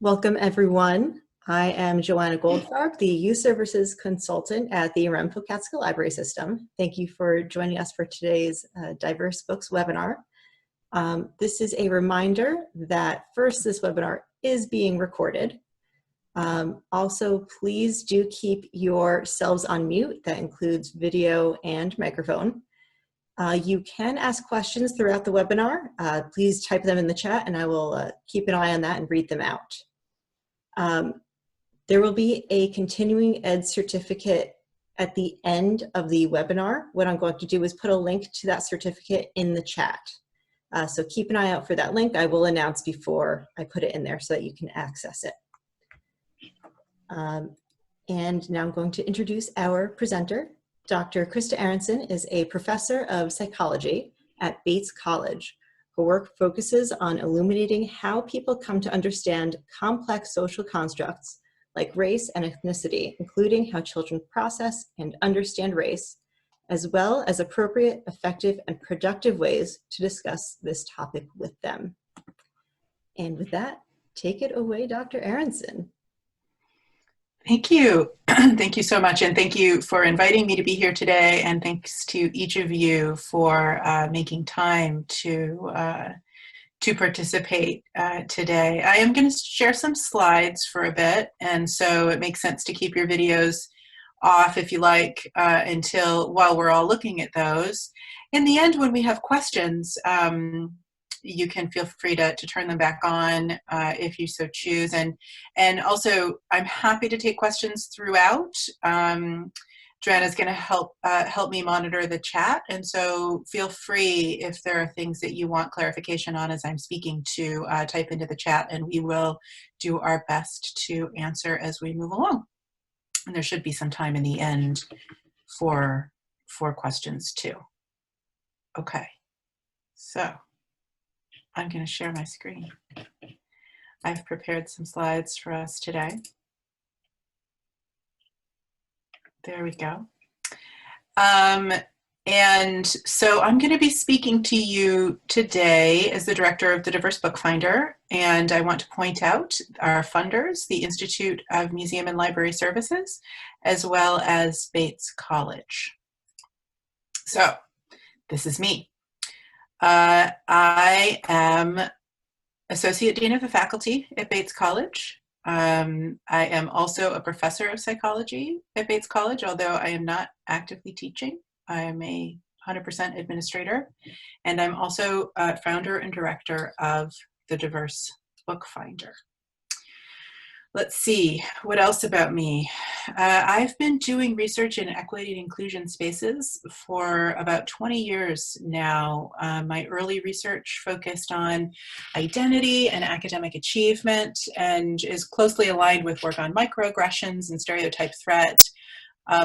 Welcome, everyone. I am Joanna Goldfarb, the Youth Services Consultant at the Aramco Catskill Library System. Thank you for joining us for today's Diverse Books webinar. This is a reminder that first, this webinar is being recorded. Also, please do keep yourselves on mute. That includes video and microphone. You can ask questions throughout the webinar. Please type them in the chat and I will keep an eye on that and read them out. There will be a continuing ed certificate at the end of the webinar. What I'm going to do is put a link to that certificate in the chat. So keep an eye out for that link. I will announce before I put it in there so that you can access it. And now I'm going to introduce our presenter. Dr. Christa Aronson is a professor of psychology at Bates College. Her work focuses on illuminating how people come to understand complex social constructs like race and ethnicity, including how children process and understand race, as well as appropriate, effective, and productive ways to discuss this topic with them. And with that, take it away, Dr. Aronson. Thank you. Thank you so much. And thank you for inviting me to be here today. And thanks to each of you for making time to participate today. I am going to share some slides for a bit. And so it makes sense to keep your videos off if you like while we're all looking at those. In the end, when we have questions, you can feel free to turn them back on if you so choose. And also, I'm happy to take questions throughout. Joanna's going to help me monitor the chat. And so feel free, if there are things that you want clarification on as I'm speaking, to type into the chat, and we will do our best to answer as we move along. And there should be some time in the end for questions too. Okay, so I'm going to share my screen. I've prepared some slides for us today. There we go. And so I'm going to be speaking to you today as the director of the Diverse BookFinder, and I want to point out our funders, the Institute of Museum and Library Services, as well as Bates College. So this is me. I am Associate Dean of the Faculty at Bates College. I am also a professor of psychology at Bates College, although I am not actively teaching. I am a 100% administrator, and I'm also founder and director of the Diverse BookFinder. Let's see, what else about me? I've been doing research in equity and inclusion spaces for about 20 years now. My early research focused on identity and academic achievement and is closely aligned with work on microaggressions and stereotype threat.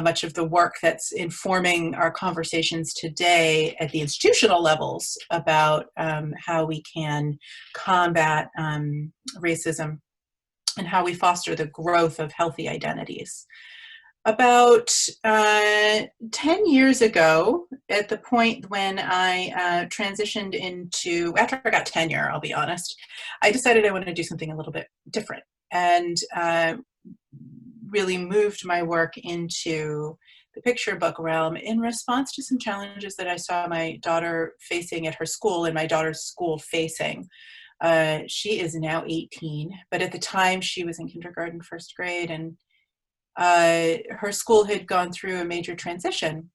Much of the work that's informing our conversations today at the institutional levels about how we can combat racism and how we foster the growth of healthy identities. About 10 years ago, at the point when I transitioned into, after I got tenure, I'll be honest, I decided I wanted to do something a little bit different and really moved my work into the picture book realm in response to some challenges that I saw my daughter facing at her school and my daughter's school facing. She is now 18, but at the time she was in kindergarten, first grade, and her school had gone through a major transition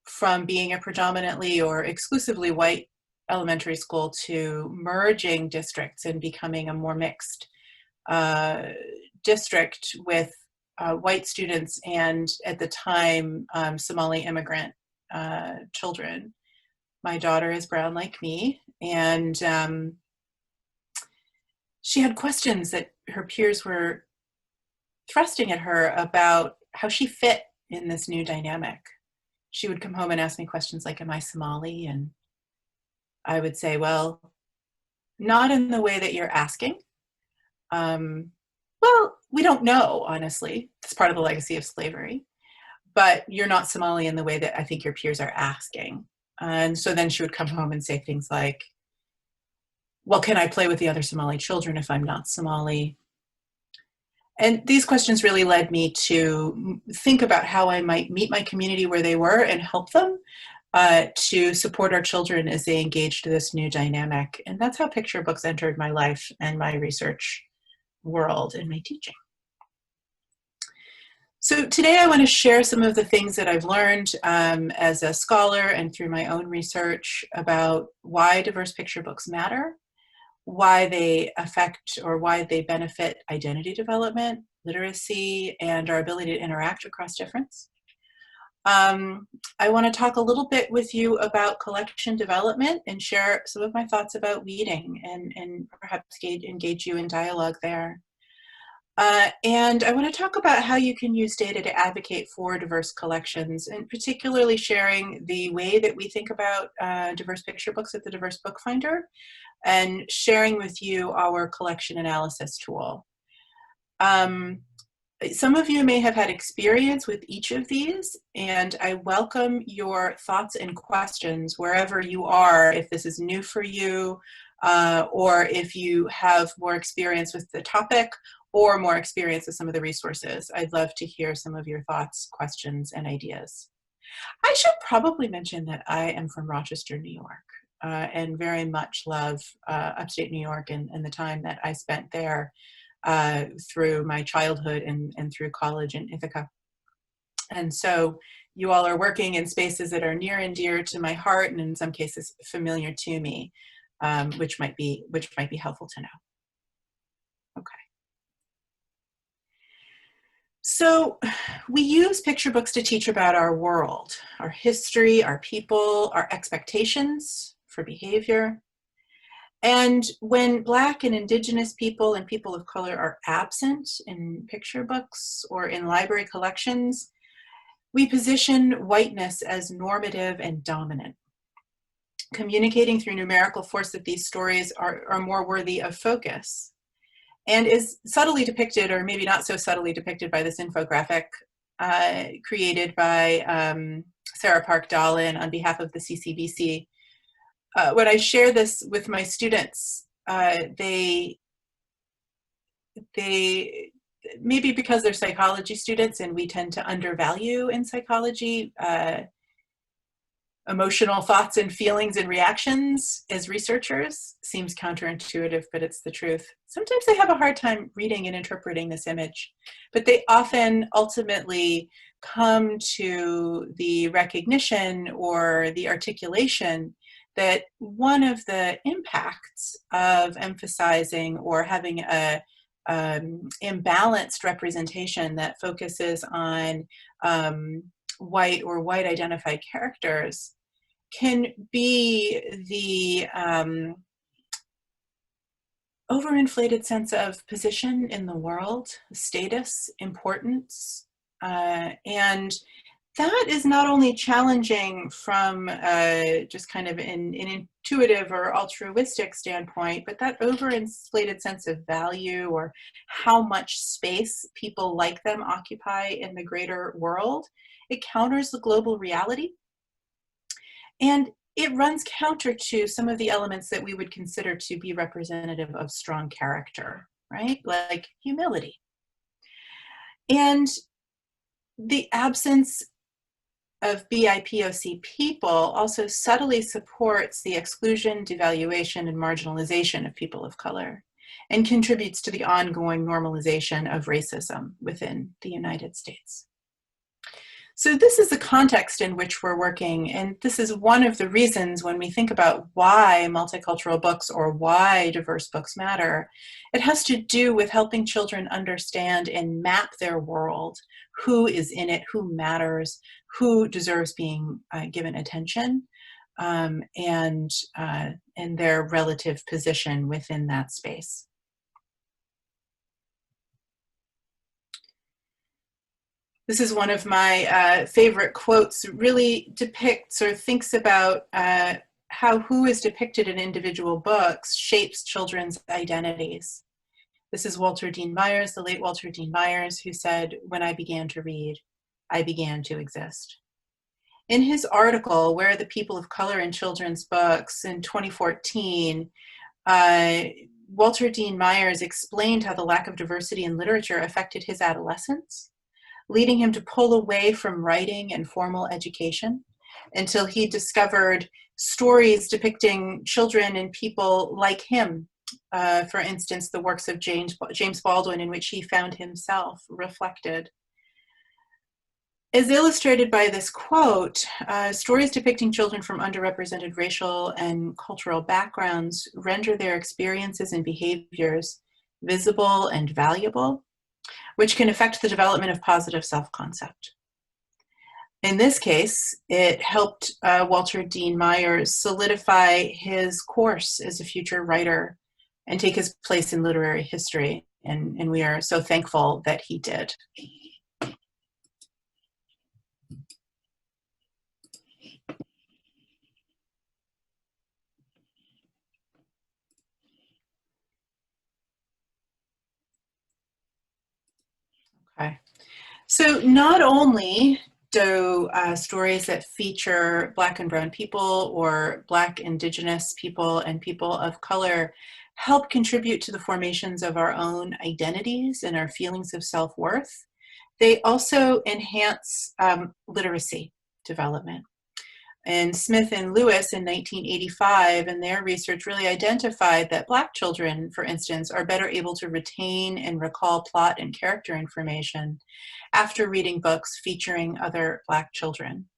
from being a predominantly or exclusively white elementary school to merging districts and becoming a more mixed district with white students and, at the time, Somali immigrant children. My daughter is brown like me, and she had questions that her peers were thrusting at her about how she fit in this new dynamic. She would come home and ask me questions like, am I Somali? And I would say, well, not in the way that you're asking. Well, we don't know, honestly. It's part of the legacy of slavery. But you're not Somali in the way that I think your peers are asking. And so then she would come home and say things like, well, can I play with the other Somali children if I'm not Somali? And these questions really led me to think about how I might meet my community where they were and help them to support our children as they engaged this new dynamic. And that's how picture books entered my life and my research world and my teaching. So today I want to share some of the things that I've learned as a scholar and through my own research about why diverse picture books matter, why they affect or why they benefit identity development, literacy, and our ability to interact across difference. I want to talk a little bit with you about collection development and share some of my thoughts about weeding and perhaps engage you in dialogue there. And I want to talk about how you can use data to advocate for diverse collections, and particularly sharing the way that we think about diverse picture books at the Diverse BookFinder, and sharing with you our collection analysis tool. Some of you may have had experience with each of these, and I welcome your thoughts and questions wherever you are, if this is new for you, or if you have more experience with the topic or more experience with some of the resources. I'd love to hear some of your thoughts, questions, and ideas. I should probably mention that I am from Rochester, New York, and very much love upstate New York and the time that I spent there through my childhood and through college in Ithaca. And so you all are working in spaces that are near and dear to my heart, and in some cases familiar to me, which might be helpful to know. Okay. So we use picture books to teach about our world, our history, our people, our expectations for behavior. And when Black and Indigenous people and people of color are absent in picture books or in library collections, we position whiteness as normative and dominant, communicating through numerical force that these stories are more worthy of focus, and is subtly depicted, or maybe not so subtly depicted, by this infographic created by Sarah Park Dahlin on behalf of the CCBC. When I share this with my students, they maybe because they're psychology students and we tend to undervalue in psychology emotional thoughts and feelings and reactions as researchers. Seems counterintuitive, but it's the truth. Sometimes they have a hard time reading and interpreting this image, but they often ultimately come to the recognition or the articulation that one of the impacts of emphasizing or having a imbalanced representation that focuses on white or white identified characters can be the overinflated sense of position in the world, status, importance, and that is not only challenging from just kind of an intuitive or altruistic standpoint, but that overinflated sense of value or how much space people like them occupy in the greater world, it counters the global reality. And it runs counter to some of the elements that we would consider to be representative of strong character, right? Like humility. And the absence of BIPOC people also subtly supports the exclusion, devaluation, and marginalization of people of color, and contributes to the ongoing normalization of racism within the United States. So this is the context in which we're working, and this is one of the reasons when we think about why multicultural books or why diverse books matter, it has to do with helping children understand and map their world, who is in it, who matters, who deserves being given attention, and their relative position within that space. This is one of my favorite quotes. It really depicts or thinks about how who is depicted in individual books shapes children's identities. This is Walter Dean Myers, the late Walter Dean Myers, who said, "When I began to read, I began to exist." In his article, Where are the People of Color in Children's Books in 2014, Walter Dean Myers explained how the lack of diversity in literature affected his adolescence, leading him to pull away from writing and formal education until he discovered stories depicting children and people like him. For instance, the works of James Baldwin, in which he found himself reflected. As illustrated by this quote, stories depicting children from underrepresented racial and cultural backgrounds render their experiences and behaviors visible and valuable, which can affect the development of positive self-concept. In this case, it helped Walter Dean Myers solidify his course as a future writer and take his place in literary history, and we are so thankful that he did. Okay. So not only do stories that feature Black and Brown people or Black, Indigenous people and people of color help contribute to the formations of our own identities and our feelings of self-worth, they also enhance literacy development. And Smith and Lewis in 1985 in their research really identified that Black children, for instance, are better able to retain and recall plot and character information after reading books featuring other Black children.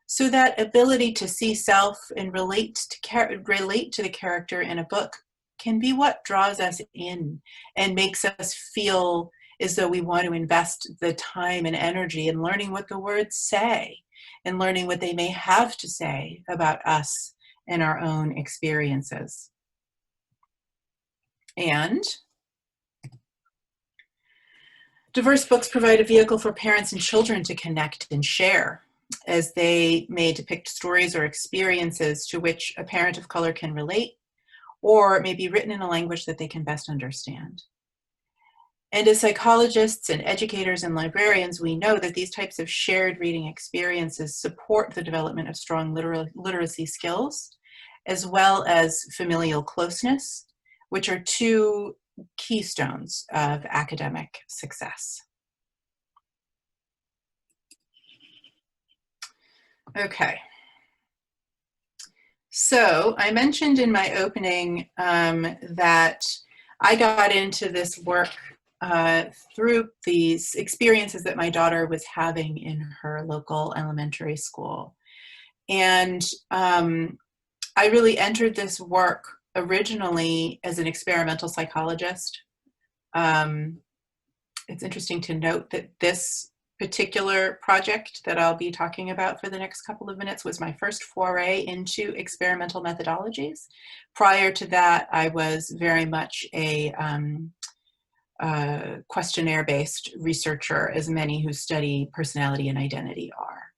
So that ability to see self and relate to the character in a book can be what draws us in and makes us feel as though we want to invest the time and energy in learning what the words say and learning what they may have to say about us and our own experiences. And diverse books provide a vehicle for parents and children to connect and share, as they may depict stories or experiences to which a parent of color can relate, or may be written in a language that they can best understand. And as psychologists and educators and librarians, we know that these types of shared reading experiences support the development of strong literacy skills, as well as familial closeness, which are two keystones of academic success. Okay. So I mentioned in my opening that I got into this work through these experiences that my daughter was having in her local elementary school. And I really entered this work originally as an experimental psychologist. It's interesting to note that this particular project that I'll be talking about for the next couple of minutes was my first foray into experimental methodologies. Prior to that, I was very much a questionnaire-based researcher, as many who study personality and identity are.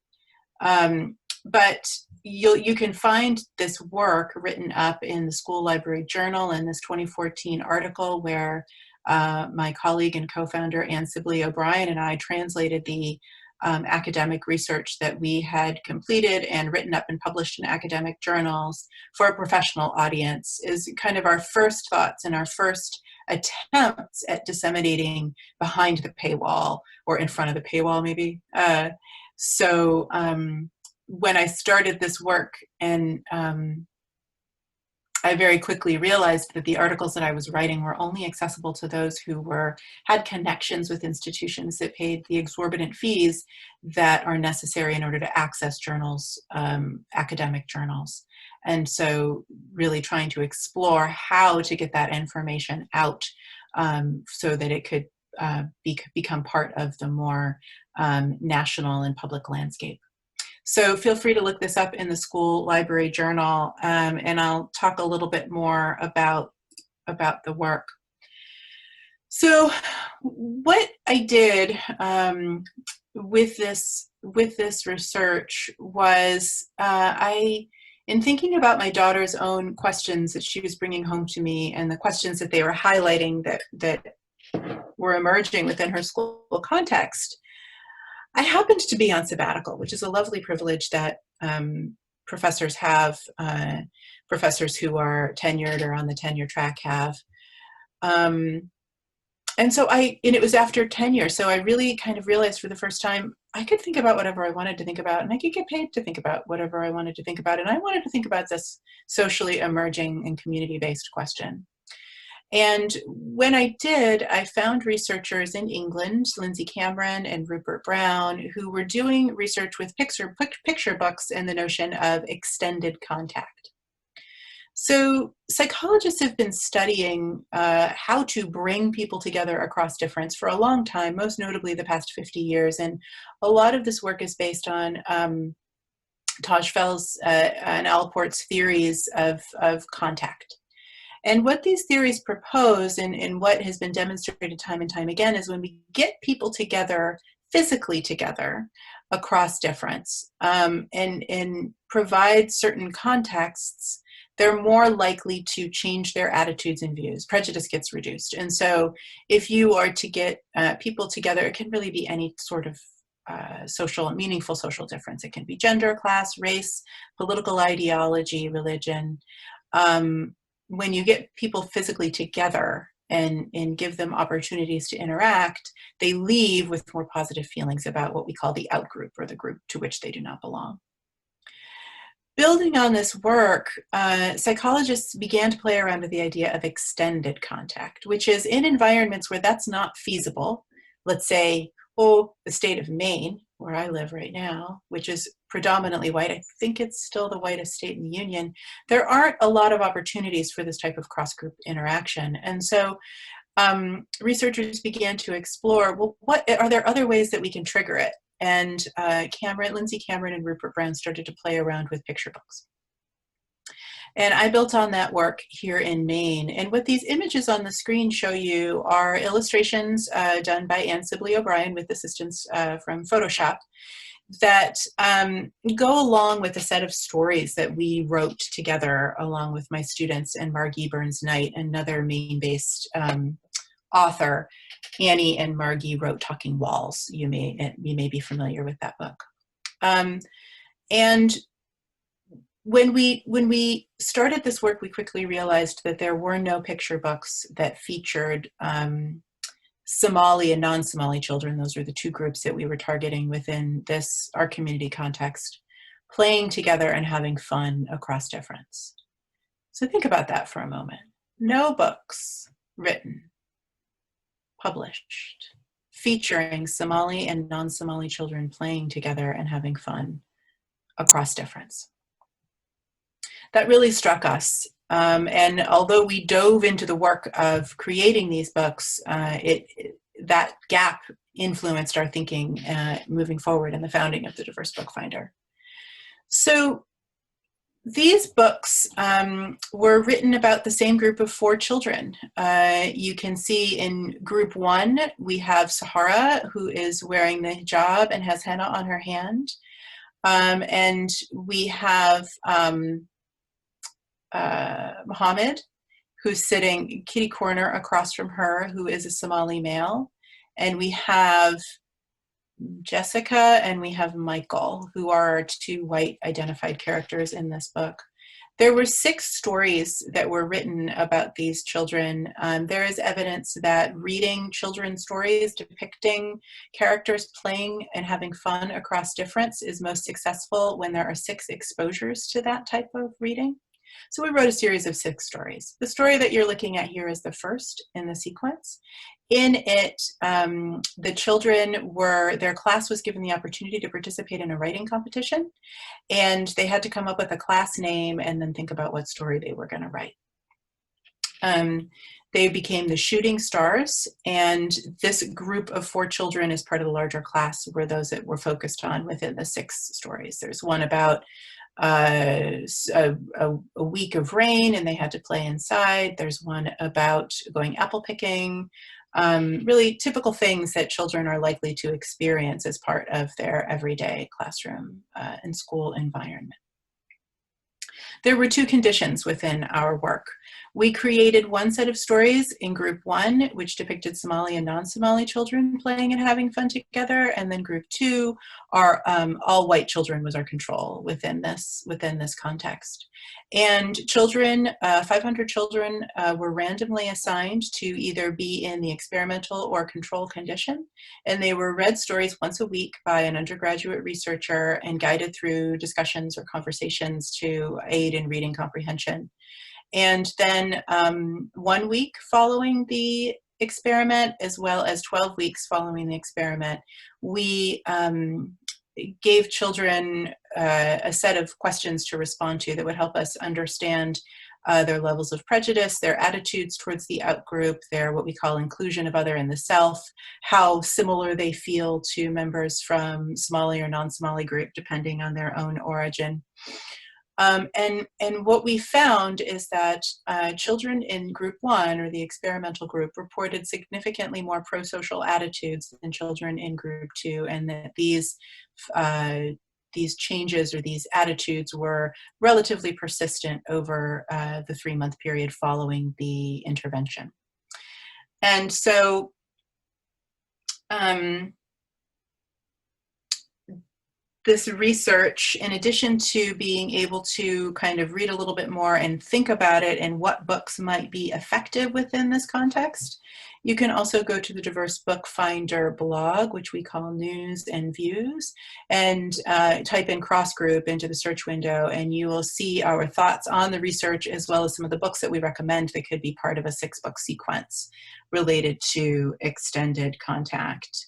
But you can find this work written up in the School Library Journal in this 2014 article where my colleague and co-founder Ann Sibley O'Brien and I translated the academic research that we had completed and written up and published in academic journals for a professional audience, is kind of our first thoughts and our first attempts at disseminating behind the paywall, or in front of the paywall maybe. So when I started this work, and I very quickly realized that the articles that I was writing were only accessible to those who had connections with institutions that paid the exorbitant fees that are necessary in order to access journals, academic journals. And so really trying to explore how to get that information out so that it could become part of the more national and public landscape. So feel free to look this up in the School Library Journal, and I'll talk a little bit more about the work. So what I did with this research was in thinking about my daughter's own questions that she was bringing home to me and the questions that they were highlighting that were emerging within her school context, I happened to be on sabbatical, which is a lovely privilege that professors have professors who are tenured or on the tenure track have. And so and it was after tenure, so I really kind of realized for the first time, I could think about whatever I wanted to think about, and I could get paid to think about whatever I wanted to think about. And I wanted to think about this socially emerging and community-based question. And when I did, I found researchers in England, Lindsay Cameron and Rupert Brown, who were doing research with picture books and the notion of extended contact. So psychologists have been studying how to bring people together across difference for a long time, most notably the past 50 years. And a lot of this work is based on Tajfel's and Alport's theories of contact. And what these theories propose, and what has been demonstrated time and time again, is when we get people together, physically together, across difference, and provide certain contexts, they're more likely to change their attitudes and views. Prejudice gets reduced. And so if you are to get people together, it can really be any sort of meaningful social difference. It can be gender, class, race, political ideology, religion. When you get people physically together and give them opportunities to interact, they leave with more positive feelings about what we call the outgroup, or the group to which they do not belong. Building on this work, psychologists began to play around with the idea of extended contact, which is in environments where that's not feasible. Let's say, the state of Maine, where I live right now, which is predominantly white. I think it's still the whitest state in the union. There aren't a lot of opportunities for this type of cross-group interaction. And so researchers began to explore, well, are there other ways that we can trigger it? And Lindsay Cameron and Rupert Brown started to play around with picture books. And I built on that work here in Maine. And what these images on the screen show you are illustrations done by Anne Sibley O'Brien with assistance from Photoshop that go along with a set of stories that we wrote together along with my students and Margie Burns-Knight, another Maine-based author. Annie and Margie wrote Talking Walls. You may be familiar with that book. And when we started this work, we quickly realized that there were no picture books that featured Somali and non-Somali children. Those were the two groups that we were targeting within our community context, playing together and having fun across difference. So think about that for a moment. No books written, published, featuring Somali and non-Somali children playing together and having fun across difference. That really struck us. And although we dove into the work of creating these books, that gap influenced our thinking moving forward in the founding of the Diverse BookFinder. So these books were written about the same group of 4 children. You can see in group 1, we have Sahara, who is wearing the hijab and has henna on her hand. And we have Mohammed, who's sitting kitty corner across from her, who is a Somali male. And we have Jessica and we have Michael, who are our 2 white identified characters in this book. There were 6 stories that were written about these children. There is evidence that reading children's stories depicting characters playing and having fun across difference is most successful when there are 6 exposures to that type of reading. So we wrote a series of 6 stories. The story that you're looking at here is the first in the sequence. In it, the children their class was given the opportunity to participate in a writing competition, and they had to come up with a class name and then think about what story they were going to write. They became the Shooting Stars, and this group of 4 children as part of the larger class were those that were focused on within the 6 stories. There's one about a week of rain and they had to play inside. There's one about going apple picking, really typical things that children are likely to experience as part of their everyday classroom and school environment. There were two conditions within our work. We created one set of stories in group 1, which depicted Somali and non-Somali children playing and having fun together, and then group 2, our all white children was our control within this context. And children, 500 children were randomly assigned to either be in the experimental or control condition, and they were read stories once a week by an undergraduate researcher and guided through discussions or conversations to aid in reading comprehension. And then 1 week following the experiment, as well as 12 weeks following the experiment, we gave children a set of questions to respond to that would help us understand their levels of prejudice, their attitudes towards the outgroup, their what we call inclusion of other in the self, how similar they feel to members from Somali or non-Somali group, depending on their own origin. And what we found is that children in group 1, or the experimental group, reported significantly more pro-social attitudes than children in group 2, and that these changes or these attitudes were relatively persistent over the 3-month period following the intervention. And so this research, in addition to being able to kind of read a little bit more and think about it and what books might be effective within this context, you can also go to the Diverse BookFinder blog, which we call News and Views, and type in cross group into the search window, and you will see our thoughts on the research as well as some of the books that we recommend that could be part of a 6-book sequence related to extended contact.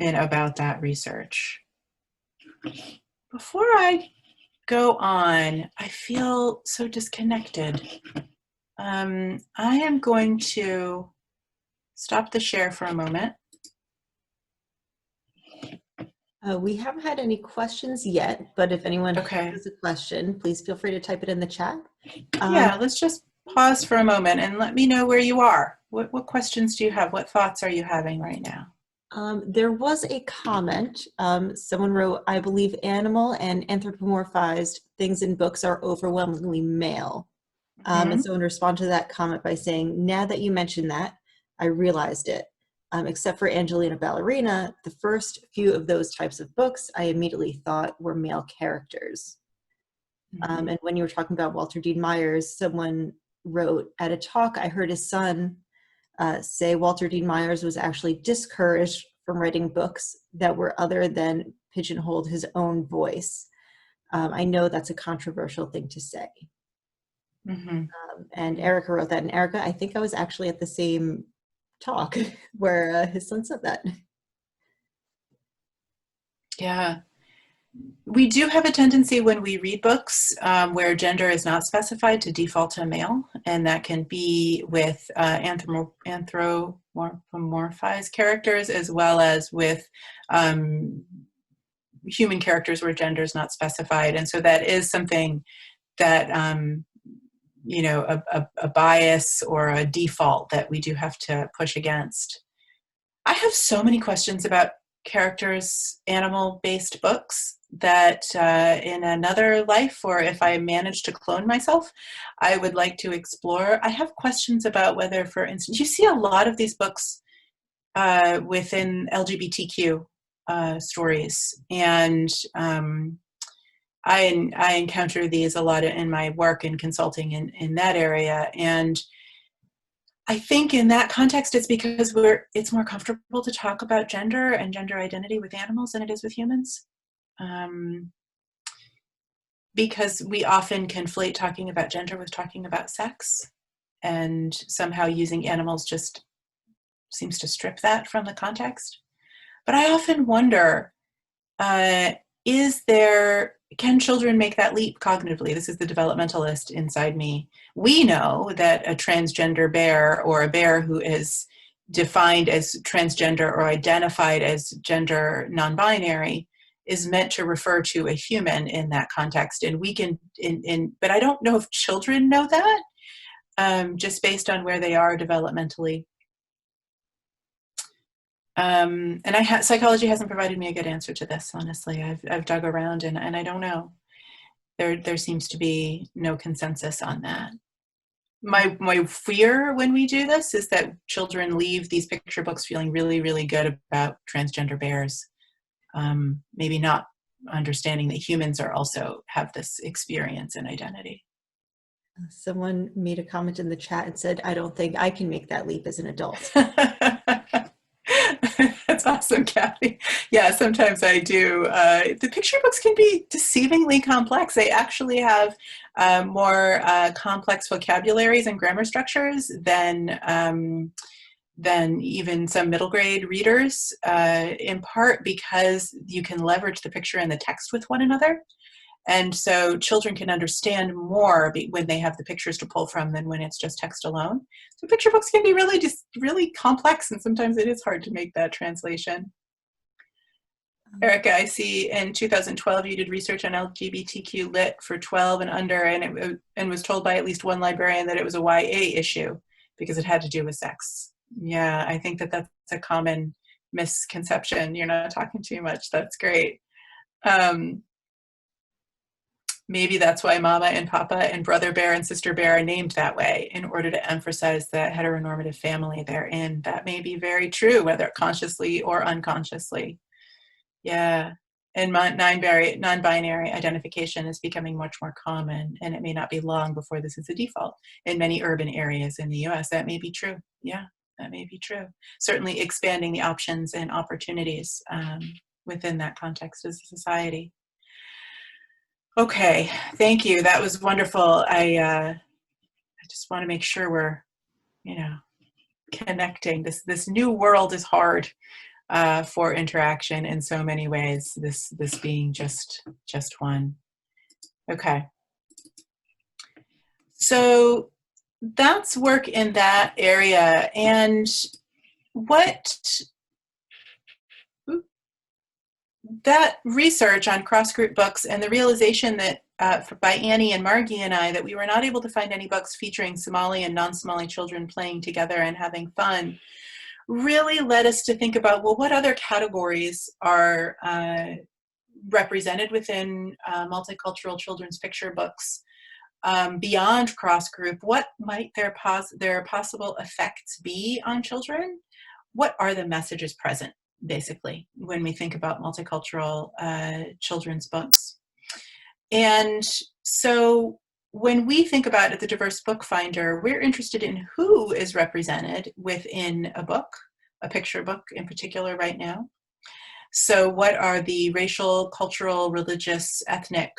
And about that research. Before I go on, I feel so disconnected. I am going to stop the share for a moment. We haven't had any questions yet, but if anyone Okay. has a question, please feel free to type it in the chat. Yeah, let's just pause for a moment and let me know where you are. What questions do you have? What thoughts are you having right now? There was a comment. Someone wrote, I believe animal and anthropomorphized things in books are overwhelmingly male. And someone responded to that comment by saying, now that you mentioned that, I realized it. Except for Angelina Ballerina, the first few of those types of books I immediately thought were male characters. And when you were talking about Walter Dean Myers, someone wrote, at a talk I heard his son say Walter Dean Myers was actually discouraged from writing books that were other than pigeonholed his own voice. I know that's a controversial thing to say. And Erica wrote that. And Erica, I think I was actually at the same talk where his son said that. Yeah. We do have a tendency when we read books where gender is not specified to default to male, and that can be with anthropomorphized characters as well as with human characters where gender is not specified. And so that is something that, you know, a bias or a default that we do have to push against. I have so many questions about characters, animal-based books that in another life, or if I manage to clone myself, I would like to explore. I have questions about whether, for instance, you see a lot of these books within LGBTQ stories, and I encounter these a lot in my work and consulting in that area. And I think in that context, it's because it's more comfortable to talk about gender and gender identity with animals than it is with humans. Because we often conflate talking about gender with talking about sex, and somehow using animals just seems to strip that from the context. But I often wonder, can children make that leap cognitively? This is the developmentalist inside me. We know that a transgender bear, or a bear who is defined as transgender or identified as gender non-binary, is meant to refer to a human in that context. And we can, but I don't know if children know that, just based on where they are developmentally. And psychology hasn't provided me a good answer to this, honestly. I've dug around and I don't know. There seems to be no consensus on that. My fear when we do this is that children leave these picture books feeling really, really good about transgender bears. Maybe not understanding that humans are also have this experience and identity. Someone made a comment in the chat and said, I don't think I can make that leap as an adult. That's awesome, Kathy. Yeah, sometimes I do. The picture books can be deceivingly complex. They actually have more complex vocabularies and grammar structures than even some middle grade readers, in part because you can leverage the picture and the text with one another. And so children can understand more when they have the pictures to pull from than when it's just text alone. So picture books can be really complex, and sometimes it is hard to make that translation. Erica, I see in 2012 you did research on LGBTQ lit for 12 and under, and was told by at least one librarian that it was a YA issue because it had to do with sex. Yeah, I think that's a common misconception. You're not talking too much. That's great. Maybe that's why Mama and Papa and Brother Bear and Sister Bear are named that way, in order to emphasize the heteronormative family they're in. That may be very true, whether consciously or unconsciously. Yeah. And non-binary identification is becoming much more common, and it may not be long before this is a default in many urban areas in the US. That may be true. Yeah, that may be true. Certainly expanding the options and opportunities within that context as a society. Okay, thank you. That was wonderful. I just want to make sure we're, connecting. This new world is hard for interaction in so many ways. This being just one. Okay. So that's work in that area, and that research on cross-group books and the realization that by Annie and Margie and I that we were not able to find any books featuring Somali and non-Somali children playing together and having fun really led us to think about, well, what other categories are represented within multicultural children's picture books beyond cross-group? What might their possible effects be on children? What are the messages present, basically, when we think about multicultural children's books? And so when we think about the Diverse BookFinder, we're interested in who is represented within a book, a picture book in particular right now. So what are the racial, cultural, religious, ethnic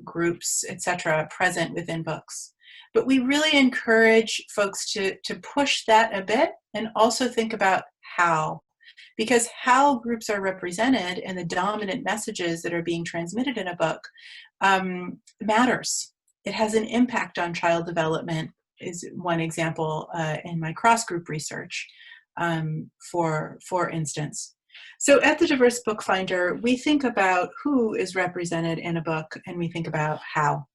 groups, etc., present within books? But we really encourage folks to push that a bit and also think about how. Because how groups are represented and the dominant messages that are being transmitted in a book matters. It has an impact on child development, is one example in my cross-group research, for instance. So at the Diverse BookFinder, we think about who is represented in a book, and we think about how.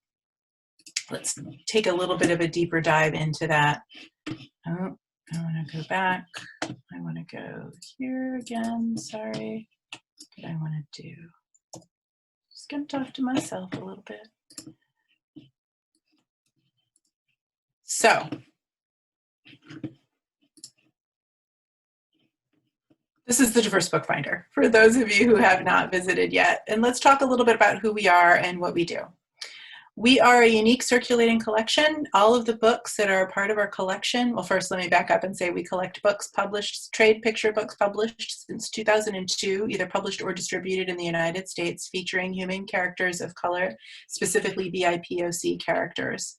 Let's take a little bit of a deeper dive into that. Oh, I want to go back. I want to go here again. Sorry. What I want to do. Just going to talk to myself a little bit. So, this is the Diverse BookFinder for those of you who have not visited yet. And let's talk a little bit about who we are and what we do. We are a unique circulating collection. All of the books that are part of our collection, well, first let me back up and say we collect books published, trade picture books published since 2002, either published or distributed in the United States, featuring human characters of color, specifically BIPOC characters.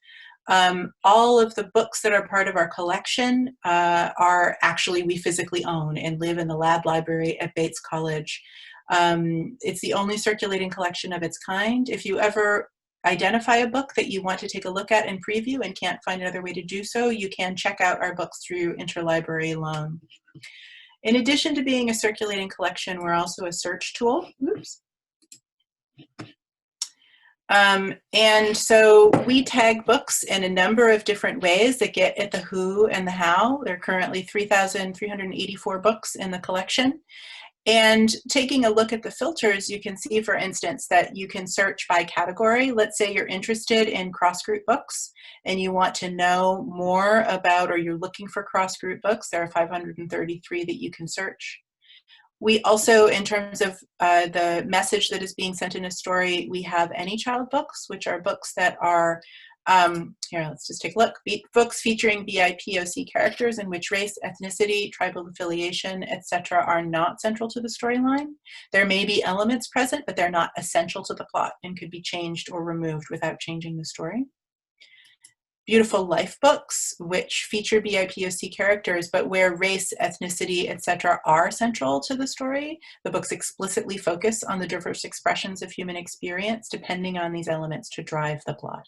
All of the books that are part of our collection are actually we physically own and live in the lab library at Bates College. It's the only circulating collection of its kind. If you ever identify a book that you want to take a look at and preview and can't find another way to do so, you can check out our books through interlibrary loan. In addition to being a circulating collection, we're also a search tool. Oops. And so we tag books in a number of different ways that get at the who and the how. There are currently 3,384 books in the collection. And taking a look at the filters, you can see, for instance, that you can search by category. Let's say you're interested in cross-group books and you want to know more about, or you're looking for cross-group books. There are 533 that you can search. We also, in terms of the message that is being sent in a story, we have any child books, which are books that are, here, let's just take a look. Books featuring BIPOC characters in which race, ethnicity, tribal affiliation, etc. are not central to the storyline. There may be elements present, but they're not essential to the plot and could be changed or removed without changing the story. Beautiful life books, which feature BIPOC characters, but where race, ethnicity, etc. are central to the story. The books explicitly focus on the diverse expressions of human experience, depending on these elements to drive the plot.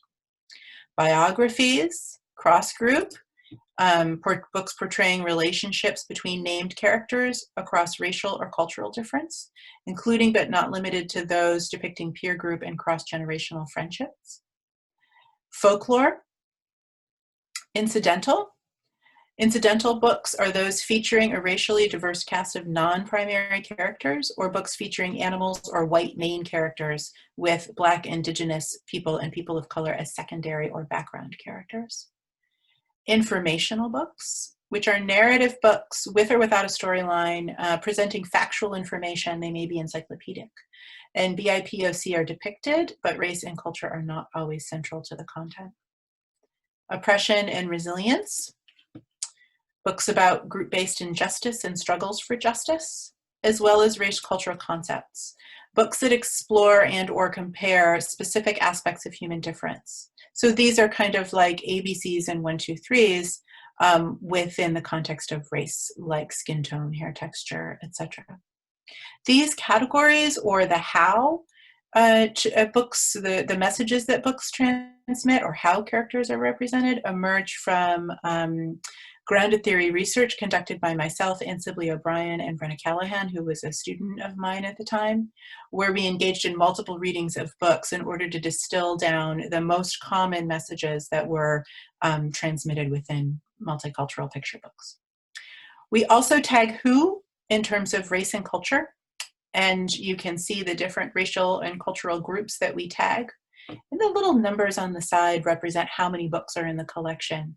Biographies, cross-group, books portraying relationships between named characters across racial or cultural difference, including but not limited to those depicting peer group and cross-generational friendships. Folklore. Incidental books are those featuring a racially diverse cast of non-primary characters, or books featuring animals or white main characters with Black, Indigenous people and people of color as secondary or background characters. Informational books, which are narrative books with or without a storyline, presenting factual information. They may be encyclopedic. And BIPOC are depicted, but race and culture are not always central to the content. Oppression and resilience, books about group-based injustice and struggles for justice, as well as race cultural concepts, books that explore and or compare specific aspects of human difference. So these are kind of like ABCs and 1, 2, 3s within the context of race, like skin tone, hair texture, etc. These categories, or the how, books, the messages that books transmit, or how characters are represented, emerge from grounded theory research conducted by myself, Anne Sibley O'Brien, and Brenna Callahan, who was a student of mine at the time, where we engaged in multiple readings of books in order to distill down the most common messages that were transmitted within multicultural picture books. We also tag who in terms of race and culture. And you can see the different racial and cultural groups that we tag. And the little numbers on the side represent how many books are in the collection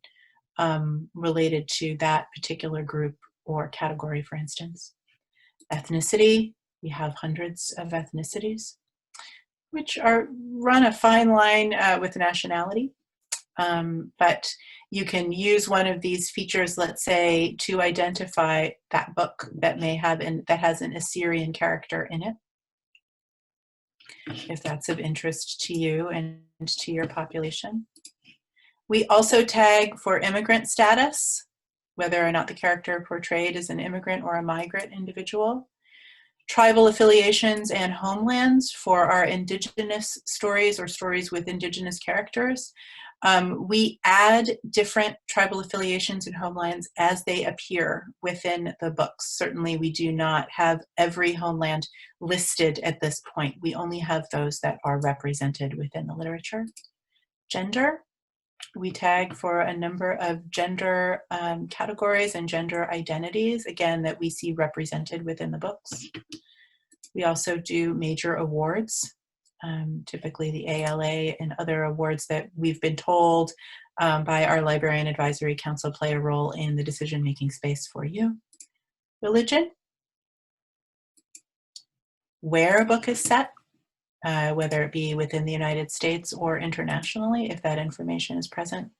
related to that particular group or category, for instance. Ethnicity, we have hundreds of ethnicities, which run a fine line with nationality. But you can use one of these features, let's say, to identify that book that may have that has an Assyrian character in it, if that's of interest to you and to your population. We also tag for immigrant status, whether or not the character portrayed is an immigrant or a migrant individual. Tribal affiliations and homelands for our indigenous stories or stories with indigenous characters. We add different tribal affiliations and homelands as they appear within the books. Certainly, we do not have every homeland listed at this point. We only have those that are represented within the literature. Gender, we tag for a number of gender categories and gender identities, again, that we see represented within the books. We also do major awards. Typically the ALA and other awards that we've been told by our Librarian Advisory Council play a role in the decision-making space for you. Religion, where a book is set, whether it be within the United States or internationally, if that information is present.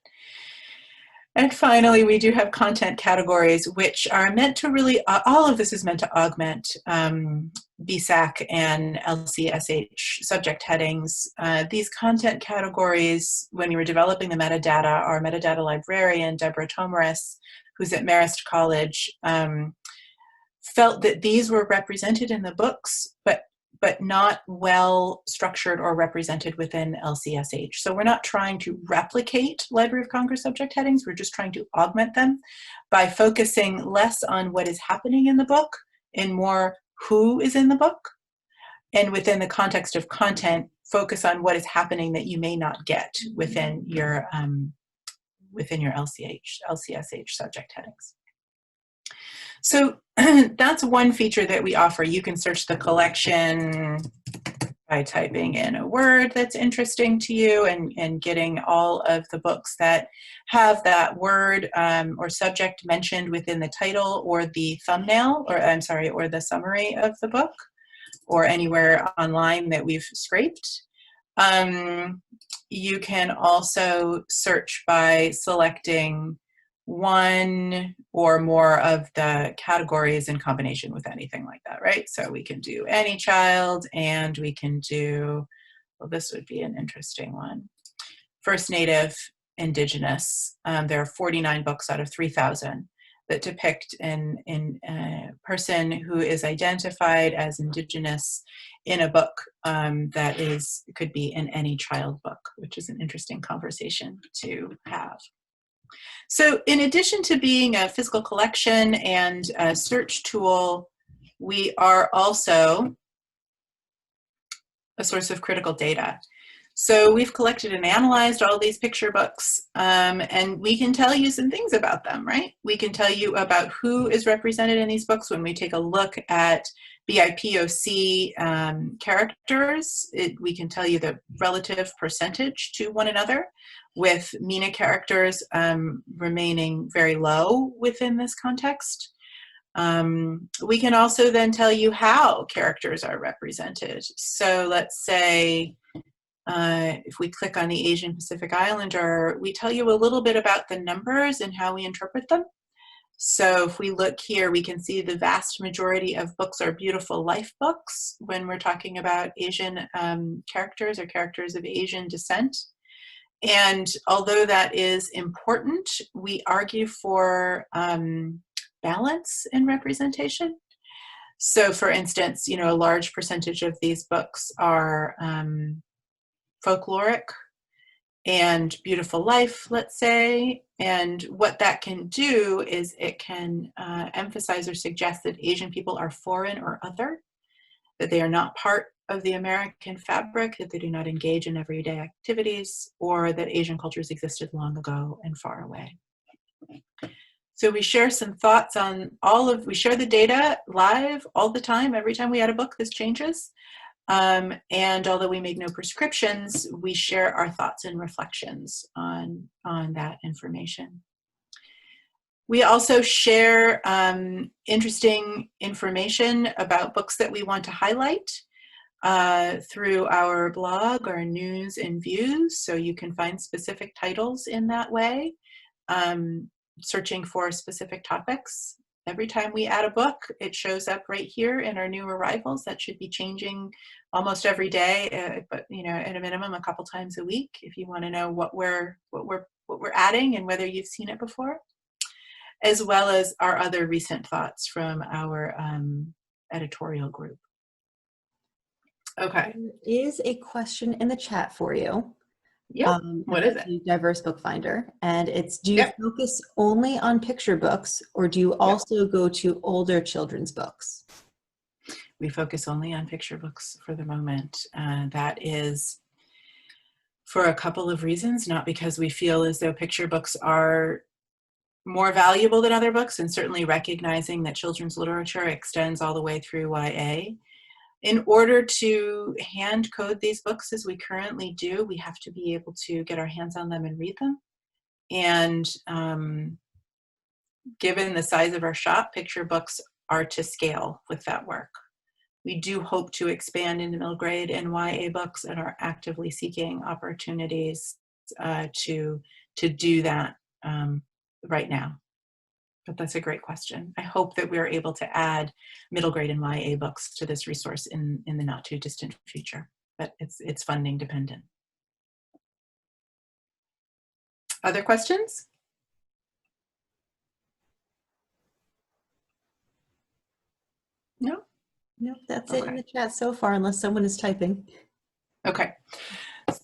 And finally, we do have content categories, which are meant to really, all of this is meant to augment BSAC and LCSH subject headings. These content categories, when we were developing the metadata, our metadata librarian, Deborah Tomaris, who's at Marist College, felt that these were represented in the books, but not well structured or represented within LCSH. So we're not trying to replicate Library of Congress subject headings, we're just trying to augment them by focusing less on what is happening in the book and more who is in the book. And within the context of content, focus on what is happening that you may not get within your LCSH subject headings. So that's one feature that we offer. You can search the collection by typing in a word that's interesting to you and getting all of the books that have that word or subject mentioned within the title or the thumbnail, or the summary of the book, or anywhere online that we've scraped. You can also search by selecting one or more of the categories in combination with anything like that, right? So we can do any child, and we can do, well, this would be an interesting one. First Native, Indigenous. There are 49 books out of 3,000 that depict a person who is identified as Indigenous in a book that could be in any child book, which is an interesting conversation to have. So in addition to being a physical collection and a search tool, we are also a source of critical data. So we've collected and analyzed all these picture books, and we can tell you some things about them, right? We can tell you about who is represented in these books. When we take a look at BIPOC characters, we can tell you the relative percentage to one another, with MENA characters remaining very low within this context. We can also then tell you how characters are represented. So let's say, if we click on the Asian Pacific Islander, we tell you a little bit about the numbers and how we interpret them. So if we look here, we can see the vast majority of books are beautiful life books when we're talking about Asian characters or characters of Asian descent. And although that is important, we argue for balance in representation. So for instance, a large percentage of these books are folkloric and beautiful life, let's say. And what that can do is it can emphasize or suggest that Asian people are foreign or other, that they are not part of the American fabric, that they do not engage in everyday activities, or that Asian cultures existed long ago and far away. So we share some thoughts on we share the data live all the time. Every time we add a book, this changes. And although we make no prescriptions, we share our thoughts and reflections on that information. We also share interesting information about books that we want to highlight through our blog, our news and views. So you can find specific titles in that way, searching for specific topics. Every time we add a book, it shows up right here in our new arrivals. That should be changing almost every day, but at a minimum a couple times a week, if you want to know what we're adding and whether you've seen it before, as well as our other recent thoughts from our editorial group. Okay. There is a question in the chat for you. Yeah. What is it? Diverse BookFinder, and it's: do you focus only on picture books, or do you also go to older children's books? We focus only on picture books for the moment. That is for a couple of reasons, not because we feel as though picture books are more valuable than other books, and certainly recognizing that children's literature extends all the way through YA. In order to hand code these books as we currently do, we have to be able to get our hands on them and read them. And given the size of our shop, picture books are to scale with that work. We do hope to expand into middle grade and YA books, and are actively seeking opportunities to do that right now. But that's a great question. I hope that we're able to add middle grade and YA books to this resource in the not too distant future, but it's funding dependent. Other questions? No? No, that's it in the chat so far, unless someone is typing. Okay.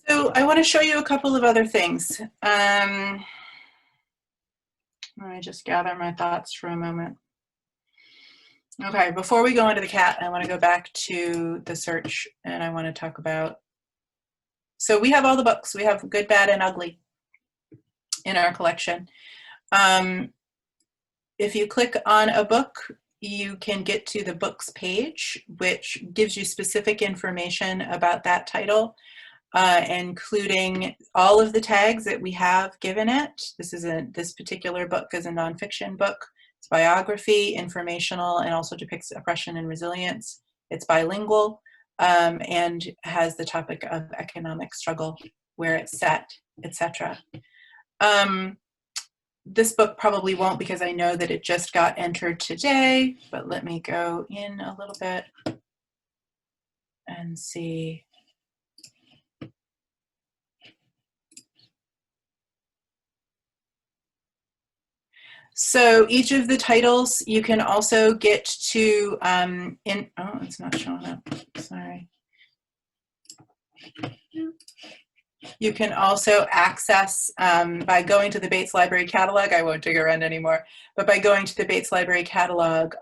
So I want to show you a couple of other things. Let me just gather my thoughts for a moment. Okay, before we go into the cat, I want to go back to the search, and I want to talk about So we have all the books. We have good, bad, and ugly in our collection. If you click on a book, you can get to the books page, which gives you specific information about that title, including all of the tags that we have given it. This particular book is a nonfiction book. It's biography, informational, and also depicts oppression and resilience. It's bilingual, and has the topic of economic struggle, where it's set, etc. This book probably won't, because I know that it just got entered today, but let me go in a little bit and see. So each of the titles you can also get to oh, it's not showing up, sorry. You can also access by going to the Bates Library Catalog. I won't dig around anymore, but by going to the Bates Library Catalog,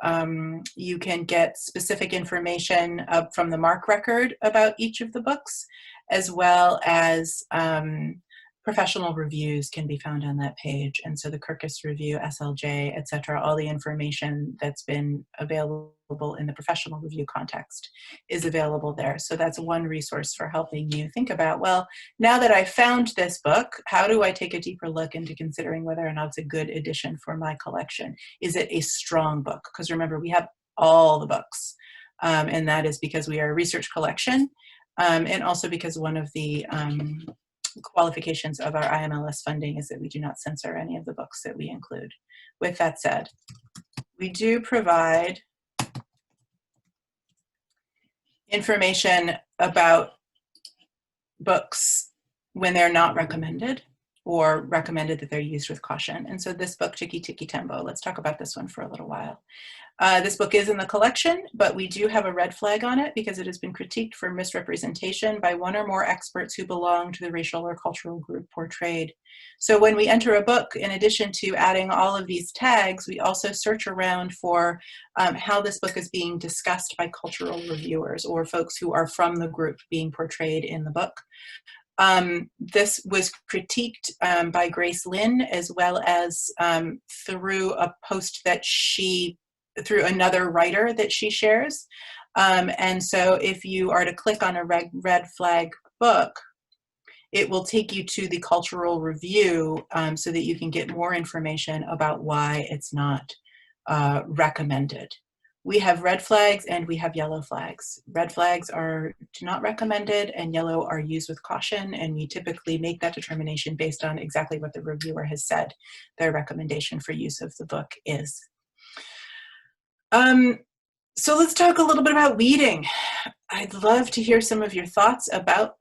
you can get specific information from the MARC record about each of the books, as well as professional reviews can be found on that page. And so the Kirkus Review, SLJ, etc., all the information that's been available in the professional review context is available there. So that's one resource for helping you think about, well, now that I found this book, how do I take a deeper look into considering whether or not it's a good addition for my collection? Is it a strong book? Because remember, we have all the books, and that is because we are a research collection, and also because one of the qualifications of our IMLS funding is that we do not censor any of the books that we include. With that said, we do provide information about books when they're not recommended, or recommended that they're used with caution. And so this book, Tiki Tiki Tembo, let's talk about this one for a little while. This book is in the collection, but we do have a red flag on it because it has been critiqued for misrepresentation by one or more experts who belong to the racial or cultural group portrayed. So when we enter a book, in addition to adding all of these tags, we also search around for how this book is being discussed by cultural reviewers or folks who are from the group being portrayed in the book. This was critiqued by Grace Lynn, as well as through a post that through another writer that she shares. And so if you are to click on a red flag book, it will take you to the cultural review so that you can get more information about why it's not recommended. We have red flags and we have yellow flags. Red flags are not recommended and yellow are used with caution, and we typically make that determination based on exactly what the reviewer has said their recommendation for use of the book is. So let's talk a little bit about weeding. I'd love to hear some of your thoughts about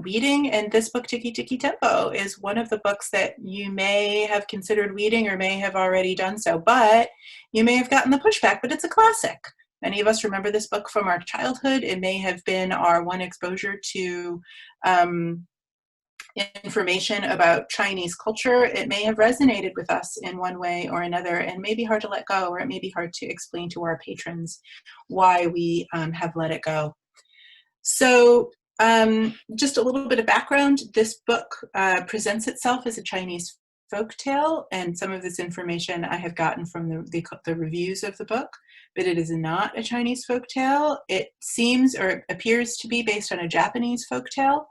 weeding, and this book, Tiki Tiki Tempo, is one of the books that you may have considered weeding or may have already done so, but you may have gotten the pushback, but it's a classic. Many of us remember this book from our childhood. It may have been our one exposure to information about Chinese culture. It may have resonated with us in one way or another, and may be hard to let go, or it may be hard to explain to our patrons why we have let it go. So just a little bit of background. This book presents itself as a Chinese folktale, and some of this information I have gotten from the reviews of the book, but it is not a Chinese folktale. It seems or appears to be based on a Japanese folktale,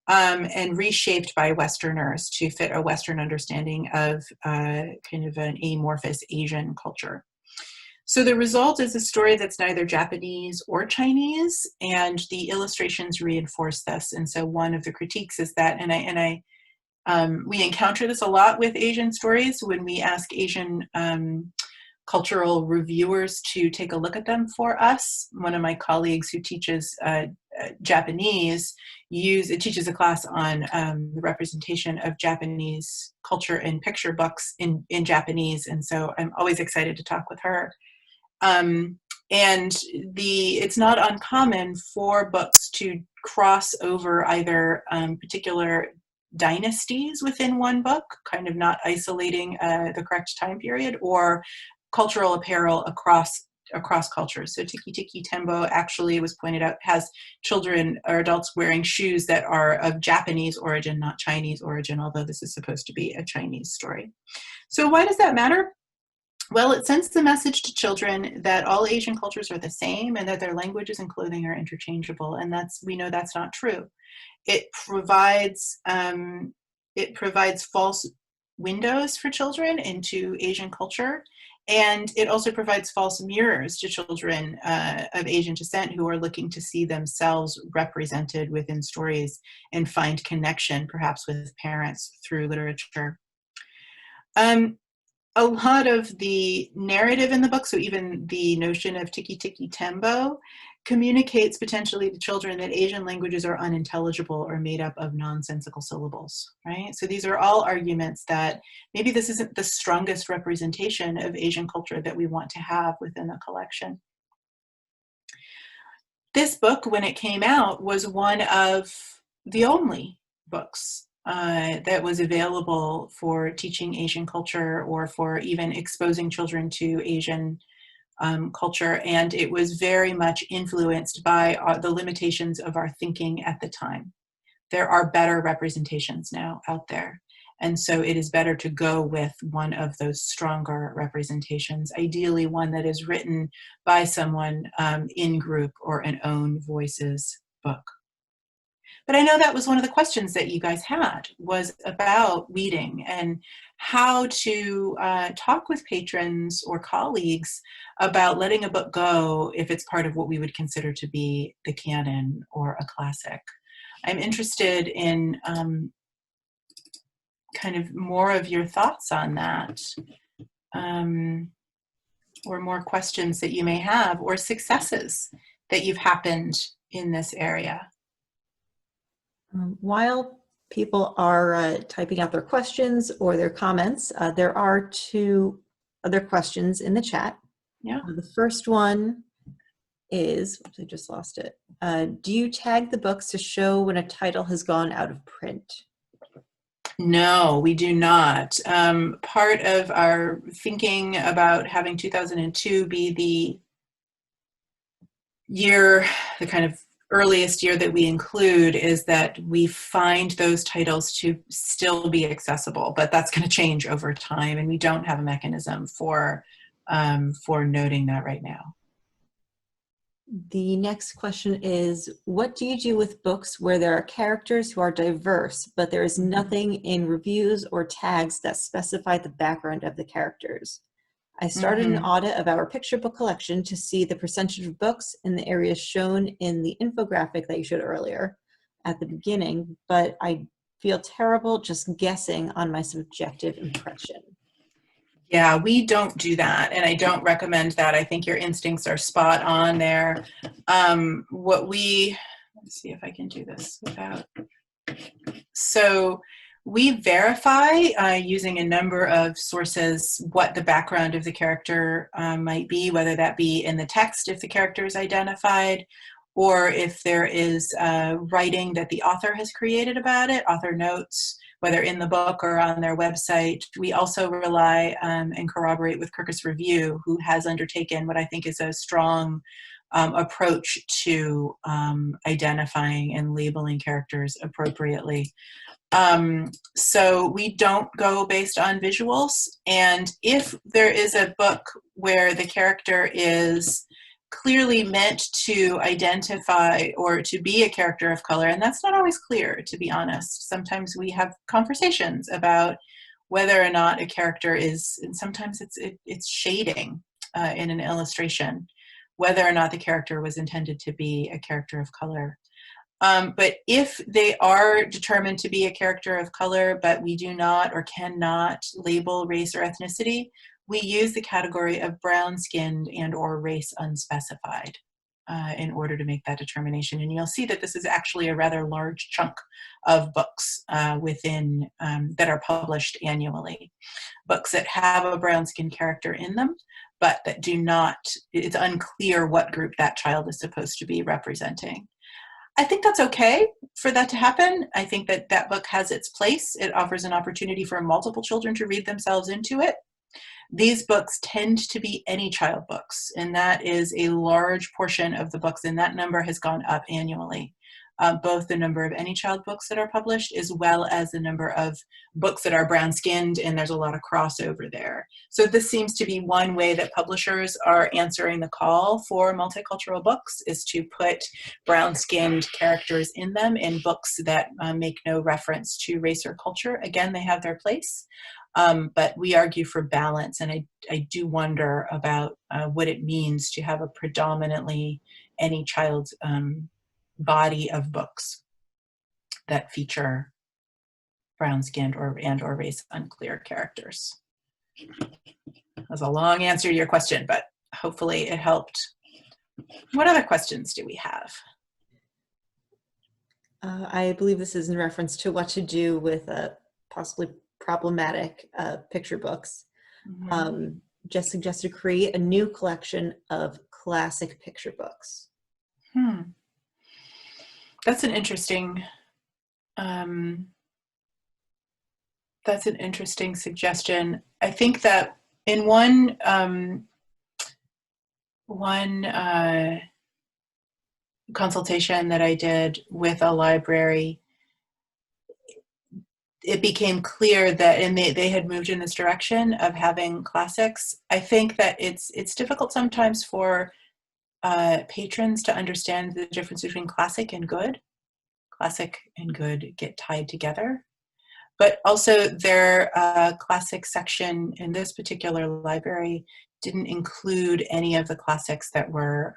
and reshaped by Westerners to fit a Western understanding of kind of an amorphous Asian culture. So the result is a story that's neither Japanese or Chinese, and the illustrations reinforce this. And so one of the critiques is that, we encounter this a lot with Asian stories when we ask Asian cultural reviewers to take a look at them for us. One of my colleagues who teaches Japanese teaches a class on the representation of Japanese culture in picture books in Japanese, and so I'm always excited to talk with her. And it's not uncommon for books to cross over either particular dynasties within one book, kind of not isolating the correct time period, or cultural apparel across across cultures. So Tiki Tiki Tembo actually was pointed out has children or adults wearing shoes that are of Japanese origin, not Chinese origin, although this is supposed to be a Chinese story. So why does that matter? Well, it sends the message to children that all Asian cultures are the same and that their languages and clothing are interchangeable. And we know that's not true. It provides false windows for children into Asian culture. And it also provides false mirrors to children of Asian descent who are looking to see themselves represented within stories and find connection, perhaps with parents through literature. A lot of the narrative in the book, so even the notion of Tiki Tiki Tembo, communicates potentially to children that Asian languages are unintelligible or made up of nonsensical syllables, right? So these are all arguments that maybe this isn't the strongest representation of Asian culture that we want to have within the collection. This book, when it came out, was one of the only books that was available for teaching Asian culture or for even exposing children to Asian culture. And it was very much influenced by the limitations of our thinking at the time. There are better representations now out there. And so it is better to go with one of those stronger representations, ideally one that is written by someone in group or an own voices book. But I know that was one of the questions that you guys had, was about weeding and how to talk with patrons or colleagues about letting a book go if it's part of what we would consider to be the canon or a classic. I'm interested in kind of more of your thoughts on that, or more questions that you may have, or successes that you've happened in this area. While people are typing out their questions or their comments, there are two other questions in the chat. Yeah. The first one is, oops, I just lost it. Do you tag the books to show when a title has gone out of print? No, we do not. Part of our thinking about having 2002 be the year, the kind of earliest year that we include, is that we find those titles to still be accessible, but that's going to change over time, and we don't have a mechanism for noting that right now. The next question is, what do you do with books where there are characters who are diverse, but there is nothing in reviews or tags that specify the background of the characters? I started an audit of our picture book collection to see the percentage of books in the areas shown in the infographic that you showed earlier at the beginning, but I feel terrible just guessing on my subjective impression. Yeah, we don't do that, and I don't recommend that. I think your instincts are spot on there. Let's see if I can do this without. So we verify using a number of sources what the background of the character might be, whether that be in the text if the character is identified, or if there is writing that the author has created about it, author notes, whether in the book or on their website. We also rely and corroborate with Kirkus Review, who has undertaken what I think is a strong approach to identifying and labeling characters appropriately. So we don't go based on visuals. And if there is a book where the character is clearly meant to identify or to be a character of color, and that's not always clear, to be honest. Sometimes we have conversations about whether or not a character is, and sometimes it's shading in an illustration, whether or not the character was intended to be a character of color. But if they are determined to be a character of color, but we do not or cannot label race or ethnicity, we use the category of brown-skinned and or race unspecified in order to make that determination. And you'll see that this is actually a rather large chunk of books within that are published annually. Books that have a brown-skinned character in them, but that do not, it's unclear what group that child is supposed to be representing. I think that's okay for that to happen. I think that that book has its place. It offers an opportunity for multiple children to read themselves into it. These books tend to be any child books, and that is a large portion of the books, and that number has gone up annually. Both the number of any child books that are published as well as the number of books that are brown-skinned, and there's a lot of crossover there. So this seems to be one way that publishers are answering the call for multicultural books, is to put brown-skinned characters in them in books that make no reference to race or culture. Again, they have their place, but we argue for balance, and I do wonder about what it means to have a predominantly any child body of books that feature brown-skinned or race unclear characters. That was a long answer to your question, but hopefully it helped. What other questions do we have? I believe this is in reference to what to do with possibly problematic picture books. Mm-hmm. Just suggested create a new collection of classic picture books. That's an interesting suggestion. I think that in one consultation that I did with a library, it became clear that, and they had moved in this direction of having classics. I think that it's difficult sometimes for patrons to understand the difference between classic and good. Classic and good get tied together. But also their classic section in this particular library didn't include any of the classics that weren't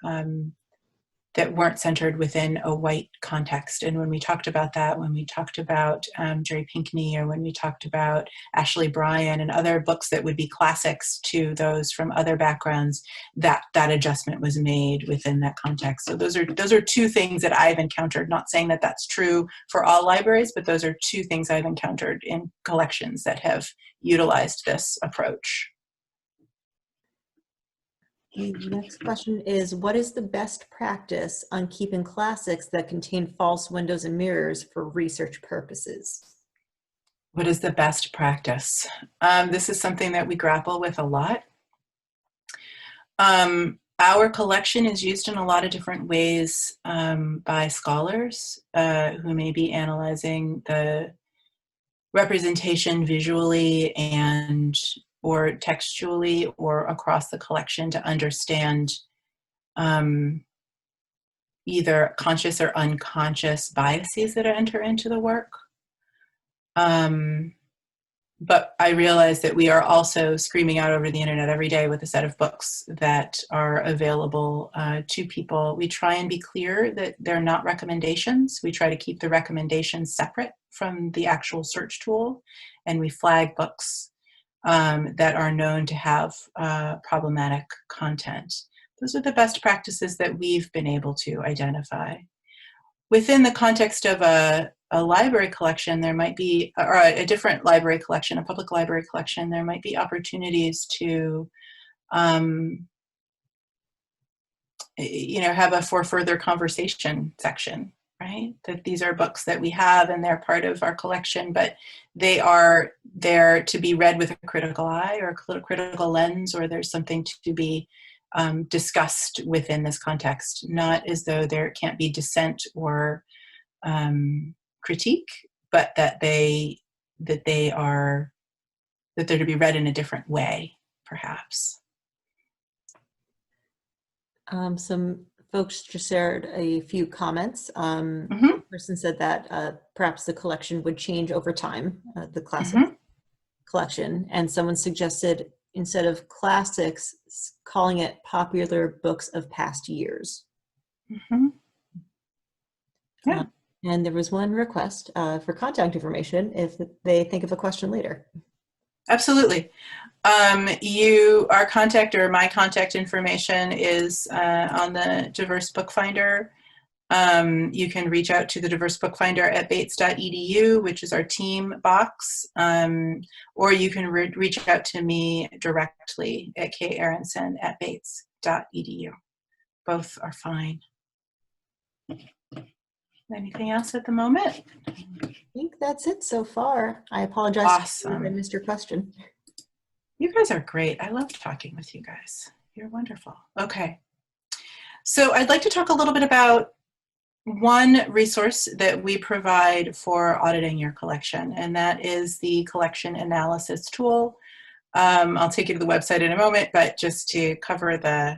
centered within a white context. And when we talked about that, when we talked about Jerry Pinkney, or when we talked about Ashley Bryan and other books that would be classics to those from other backgrounds, that adjustment was made within that context. So those are two things that I've encountered, not saying that that's true for all libraries, but those are two things I've encountered in collections that have utilized this approach. The next question is, what is the best practice on keeping classics that contain false windows and mirrors for research purposes? What is the best practice? This is something that we grapple with a lot. Our collection is used in a lot of different ways by scholars who may be analyzing the representation visually and or textually or across the collection to understand either conscious or unconscious biases that enter into the work. But I realize that we are also screaming out over the internet every day with a set of books that are available to people. We try and be clear that they're not recommendations. We try to keep the recommendations separate from the actual search tool, and we flag books that are known to have problematic content. Those are the best practices that we've been able to identify. Within the context of a library collection, there might be, or a different library collection, a public library collection, there might be opportunities to have a for further conversation section, right? That these are books that we have and they're part of our collection, but they are there to be read with a critical eye or a critical lens, or there's something to be discussed within this context, not as though there can't be dissent or critique, but that they're to be read in a different way, perhaps. Some folks just shared a few comments. Mm-hmm. The person said that perhaps the collection would change over time, the classic collection, and someone suggested instead of classics, calling it popular books of past years. Yeah. And there was one request for contact information if they think of a question later. Absolutely. Our contact or my contact information is on the Diverse BookFinder. You can reach out to the Diverse BookFinder at bates.edu, which is our team box, or you can reach out to me directly at karonson@bates.edu. Both are fine. Anything else at the moment? I think that's it so far. I apologize Awesome. if I missed your question. You guys are great. I love talking with you guys. You're wonderful. Okay. So I'd like to talk a little bit about one resource that we provide for auditing your collection, and that is the collection analysis tool. I'll take you to the website in a moment, but just to cover the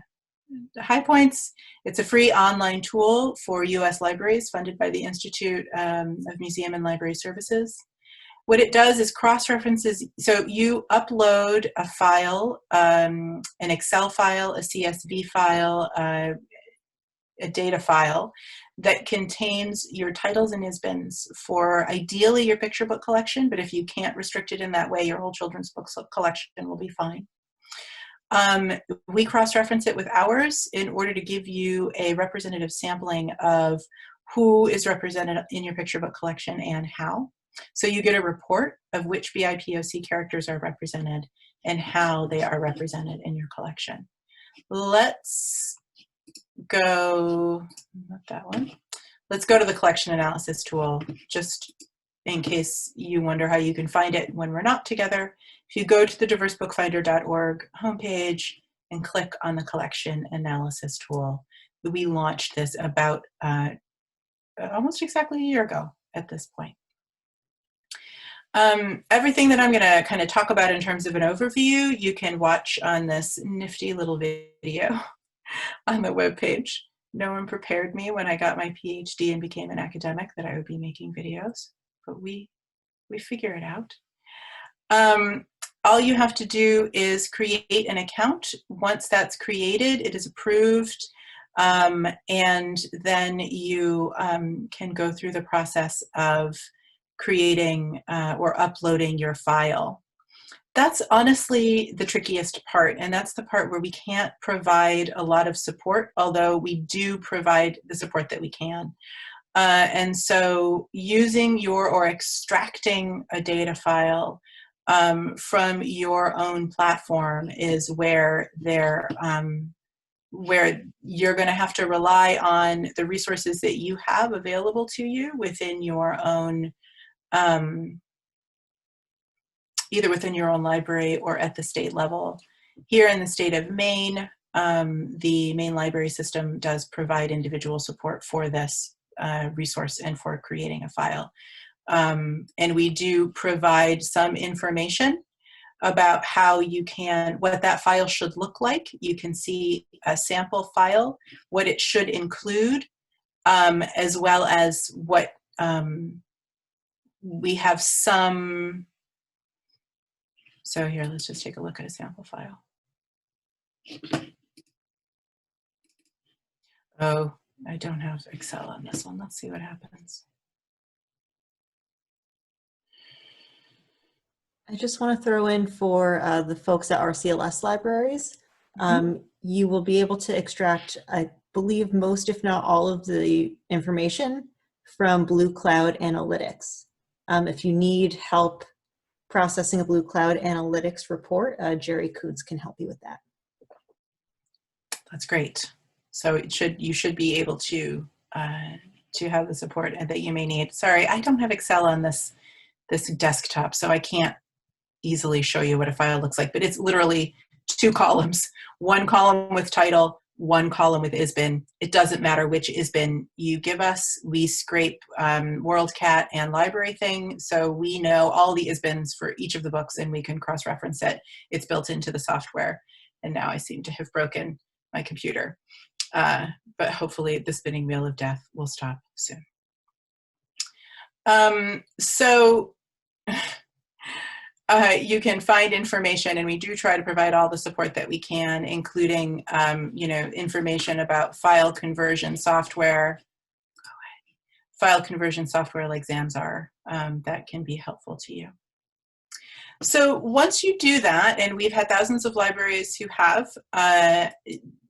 high points, it's a free online tool for U.S. libraries funded by the Institute of Museum and Library Services. What it does is cross-references, so you upload a file, an Excel file, a CSV file, a data file that contains your titles and ISBNs for ideally your picture book collection, but if you can't restrict it in that way, your whole children's books collection will be fine. We cross-reference it with ours in order to give you a representative sampling of who is represented in your picture book collection and how. So you get a report of which BIPOC characters are represented and how they are represented in your collection. Let's go, not that one. Let's go to the collection analysis tool, just in case you wonder how you can find it when we're not together. If you go to the diversebookfinder.org homepage and click on the collection analysis tool, we launched this about almost exactly a year ago at this point. Everything that I'm going to kind of talk about in terms of an overview, you can watch on this nifty little video on the webpage. No one prepared me when I got my PhD and became an academic that I would be making videos, but we figure it out. All you have to do is create an account. Once that's created, it is approved, and then you can go through the process of creating or uploading your file. That's honestly the trickiest part, and that's the part where we can't provide a lot of support, although we do provide the support that we can. And so using or extracting a data file from your own platform is where you're going to have to rely on the resources that you have available to you within your own either within your own library or at the state level. Here in the state of Maine, the Maine library system does provide individual support for this resource and for creating a file. And we do provide some information about how you can, what that file should look like. You can see a sample file, what it should include, as well as what we have some. So here, let's just take a look at a sample file. Oh, I don't have Excel on this one. Let's see what happens. I just want to throw in for the folks at RCLS libraries, you will be able to extract, I believe, most, if not all of the information from Blue Cloud Analytics. If you need help processing a Blue Cloud Analytics report, Jerry Coods can help you with that. That's great. So you should be able to have the support that you may need. Sorry, I don't have Excel on this desktop, so I can't easily show you what a file looks like, but it's literally 2 columns, 1 column with title, 1 column with ISBN. It doesn't matter which ISBN you give us. We scrape WorldCat and Library Thing, so we know all the ISBNs for each of the books and we can cross-reference it. It's built into the software. And now I seem to have broken my computer. But hopefully the spinning wheel of death will stop soon. You can find information, and we do try to provide all the support that we can, including information about file conversion software like Zamzar that can be helpful to you. So once you do that, and we've had thousands of libraries who have,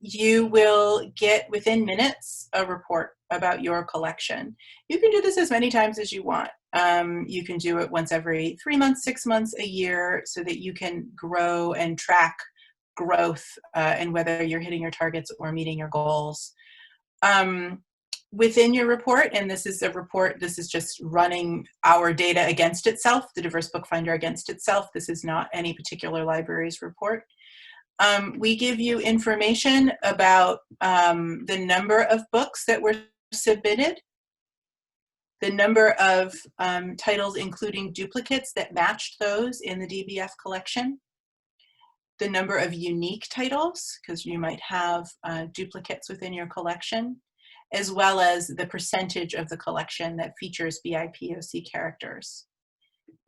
you will get within minutes a report about your collection. You can do this as many times as you want. You can do it once every 3 months, 6 months, a year, so that you can grow and track growth and whether you're hitting your targets or meeting your goals. Within your report, and this is a report, this is just running our data against itself, the Diverse BookFinder against itself. This is not any particular library's report. We give you information about the number of books that were submitted, the number of titles including duplicates that matched those in the DBF collection, the number of unique titles, because you might have duplicates within your collection, as well as the percentage of the collection that features BIPOC characters.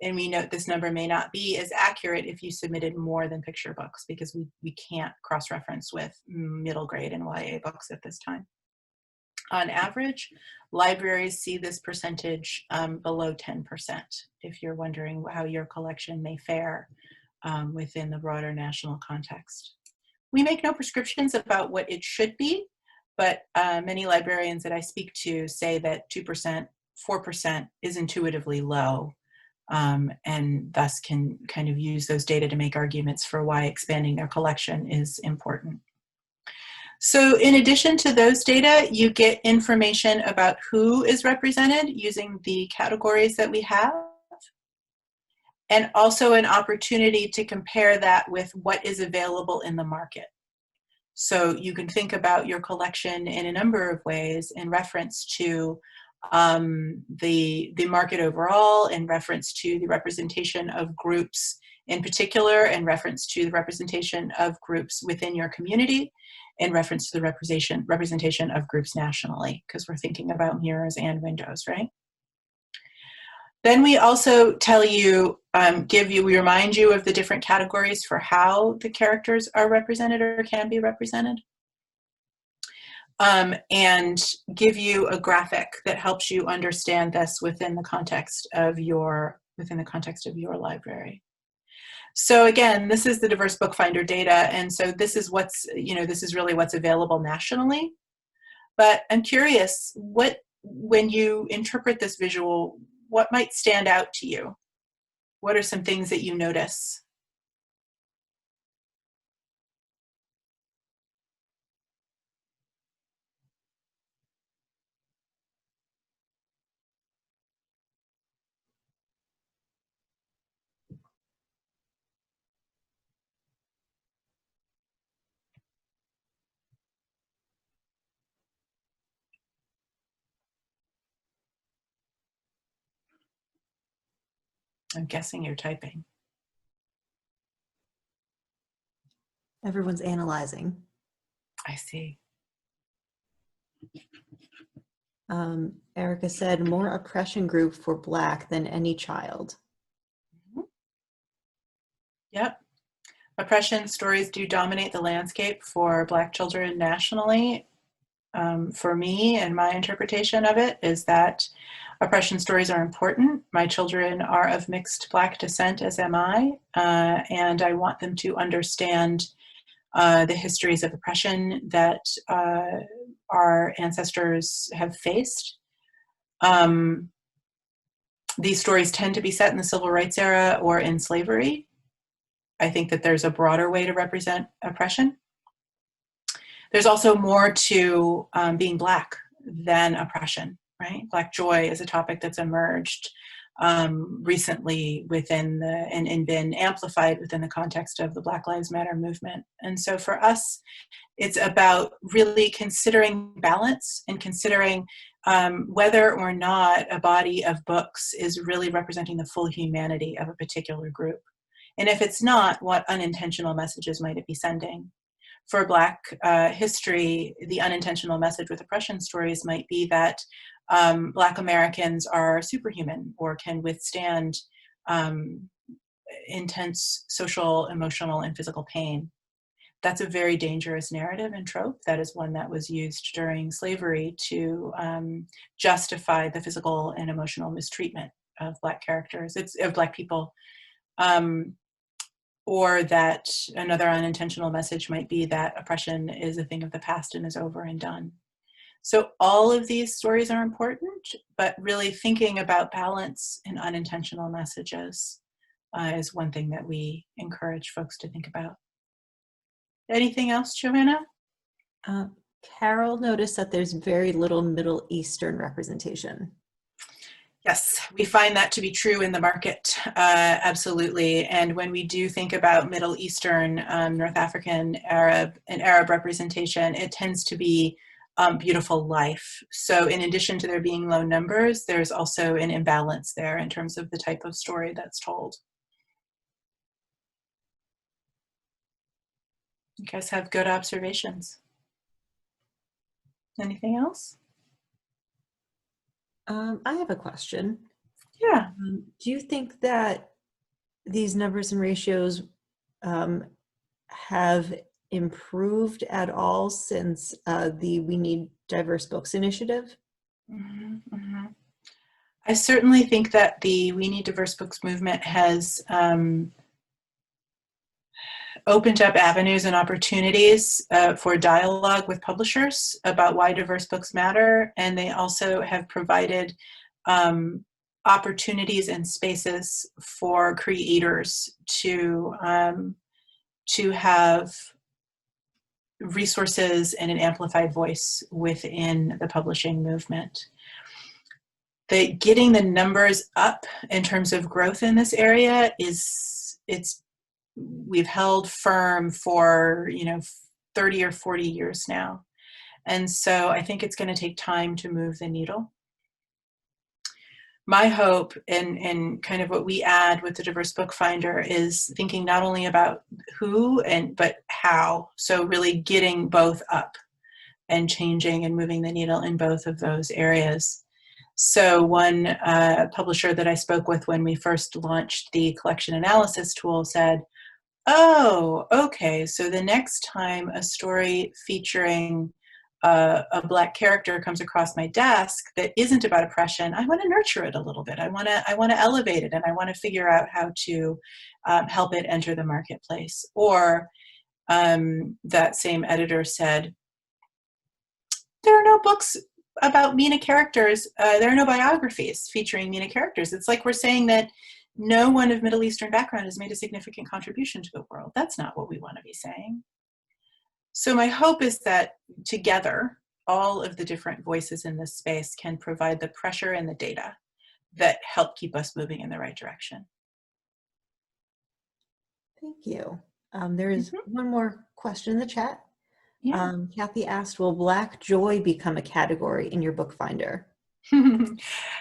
And we note this number may not be as accurate if you submitted more than picture books, because we can't cross-reference with middle grade and YA books at this time. On average, libraries see this percentage below 10%, if you're wondering how your collection may fare within the broader national context. We make no prescriptions about what it should be, but many librarians that I speak to say that 2%, 4% is intuitively low, and thus can kind of use those data to make arguments for why expanding their collection is important. So in addition to those data, you get information about who is represented using the categories that we have, and also an opportunity to compare that with what is available in the market. So you can think about your collection in a number of ways in reference to the market overall, in reference to the representation of groups in particular, in reference to the representation of groups within your community, in reference to the representation of groups nationally, because we're thinking about mirrors and windows, right? Then we also tell you, we remind you of the different categories for how the characters are represented or can be represented, and give you a graphic that helps you understand this within the context of your library. So again, this is the Diverse BookFinder data, and so this is this is really what's available nationally. But I'm curious, when you interpret this visual, what might stand out to you? What are some things that you notice? I'm guessing you're typing. Everyone's analyzing. I see. Erica said, more oppression group for Black than any child. Yep. Oppression stories do dominate the landscape for Black children nationally. For me, and my interpretation of it is that oppression stories are important. My children are of mixed Black descent, as am I, and I want them to understand the histories of oppression that our ancestors have faced. These stories tend to be set in the civil rights era or in slavery. I think that there's a broader way to represent oppression. There's also more to being Black than oppression, right? Black joy is a topic that's emerged recently within and been amplified within the context of the Black Lives Matter movement. And so for us, it's about really considering balance and considering whether or not a body of books is really representing the full humanity of a particular group. And if it's not, what unintentional messages might it be sending? For Black history, the unintentional message with oppression stories might be that Black Americans are superhuman or can withstand intense social, emotional, and physical pain. That's a very dangerous narrative and trope. That is one that was used during slavery to justify the physical and emotional mistreatment of Black characters, of Black people. Or that another unintentional message might be that oppression is a thing of the past and is over and done. So all of these stories are important, but really thinking about balance and unintentional messages is one thing that we encourage folks to think about. Anything else, Joanna? Carol noticed that there's very little Middle Eastern representation. Yes, we find that to be true in the market, absolutely. And when we do think about Middle Eastern, North African, Arab, and Arab representation, it tends to be beautiful life. So in addition to there being low numbers, there's also an imbalance there in terms of the type of story that's told. You guys have good observations. Anything else? I have a question. Yeah. Do you think that these numbers and ratios have improved at all since the We Need Diverse Books initiative? Mm-hmm, mm-hmm. I certainly think that the We Need Diverse Books movement has opened up avenues and opportunities for dialogue with publishers about why diverse books matter, and they also have provided opportunities and spaces for creators to have resources and an amplified voice within the publishing movement. Getting the numbers up in terms of growth in this area we've held firm for 30 or 40 years now. And so I think it's going to take time to move the needle. My hope and kind of what we add with the Diverse BookFinder is thinking not only about who but how. So really getting both up and changing and moving the needle in both of those areas. So one publisher that I spoke with when we first launched the collection analysis tool said, oh, okay, so the next time a story featuring a Black character comes across my desk that isn't about oppression, I want to nurture it a little bit. I want to elevate it, and I want to figure out how to help it enter the marketplace. Or that same editor said, there are no books about MENA characters. There are no biographies featuring MENA characters. It's like we're saying that no one of Middle Eastern background has made a significant contribution to the world. That's not what we want to be saying. So my hope is that together, all of the different voices in this space can provide the pressure and the data that help keep us moving in the right direction. Thank you. There is one more question in the chat. Yeah. Kathy asked, will Black joy become a category in your BookFinder?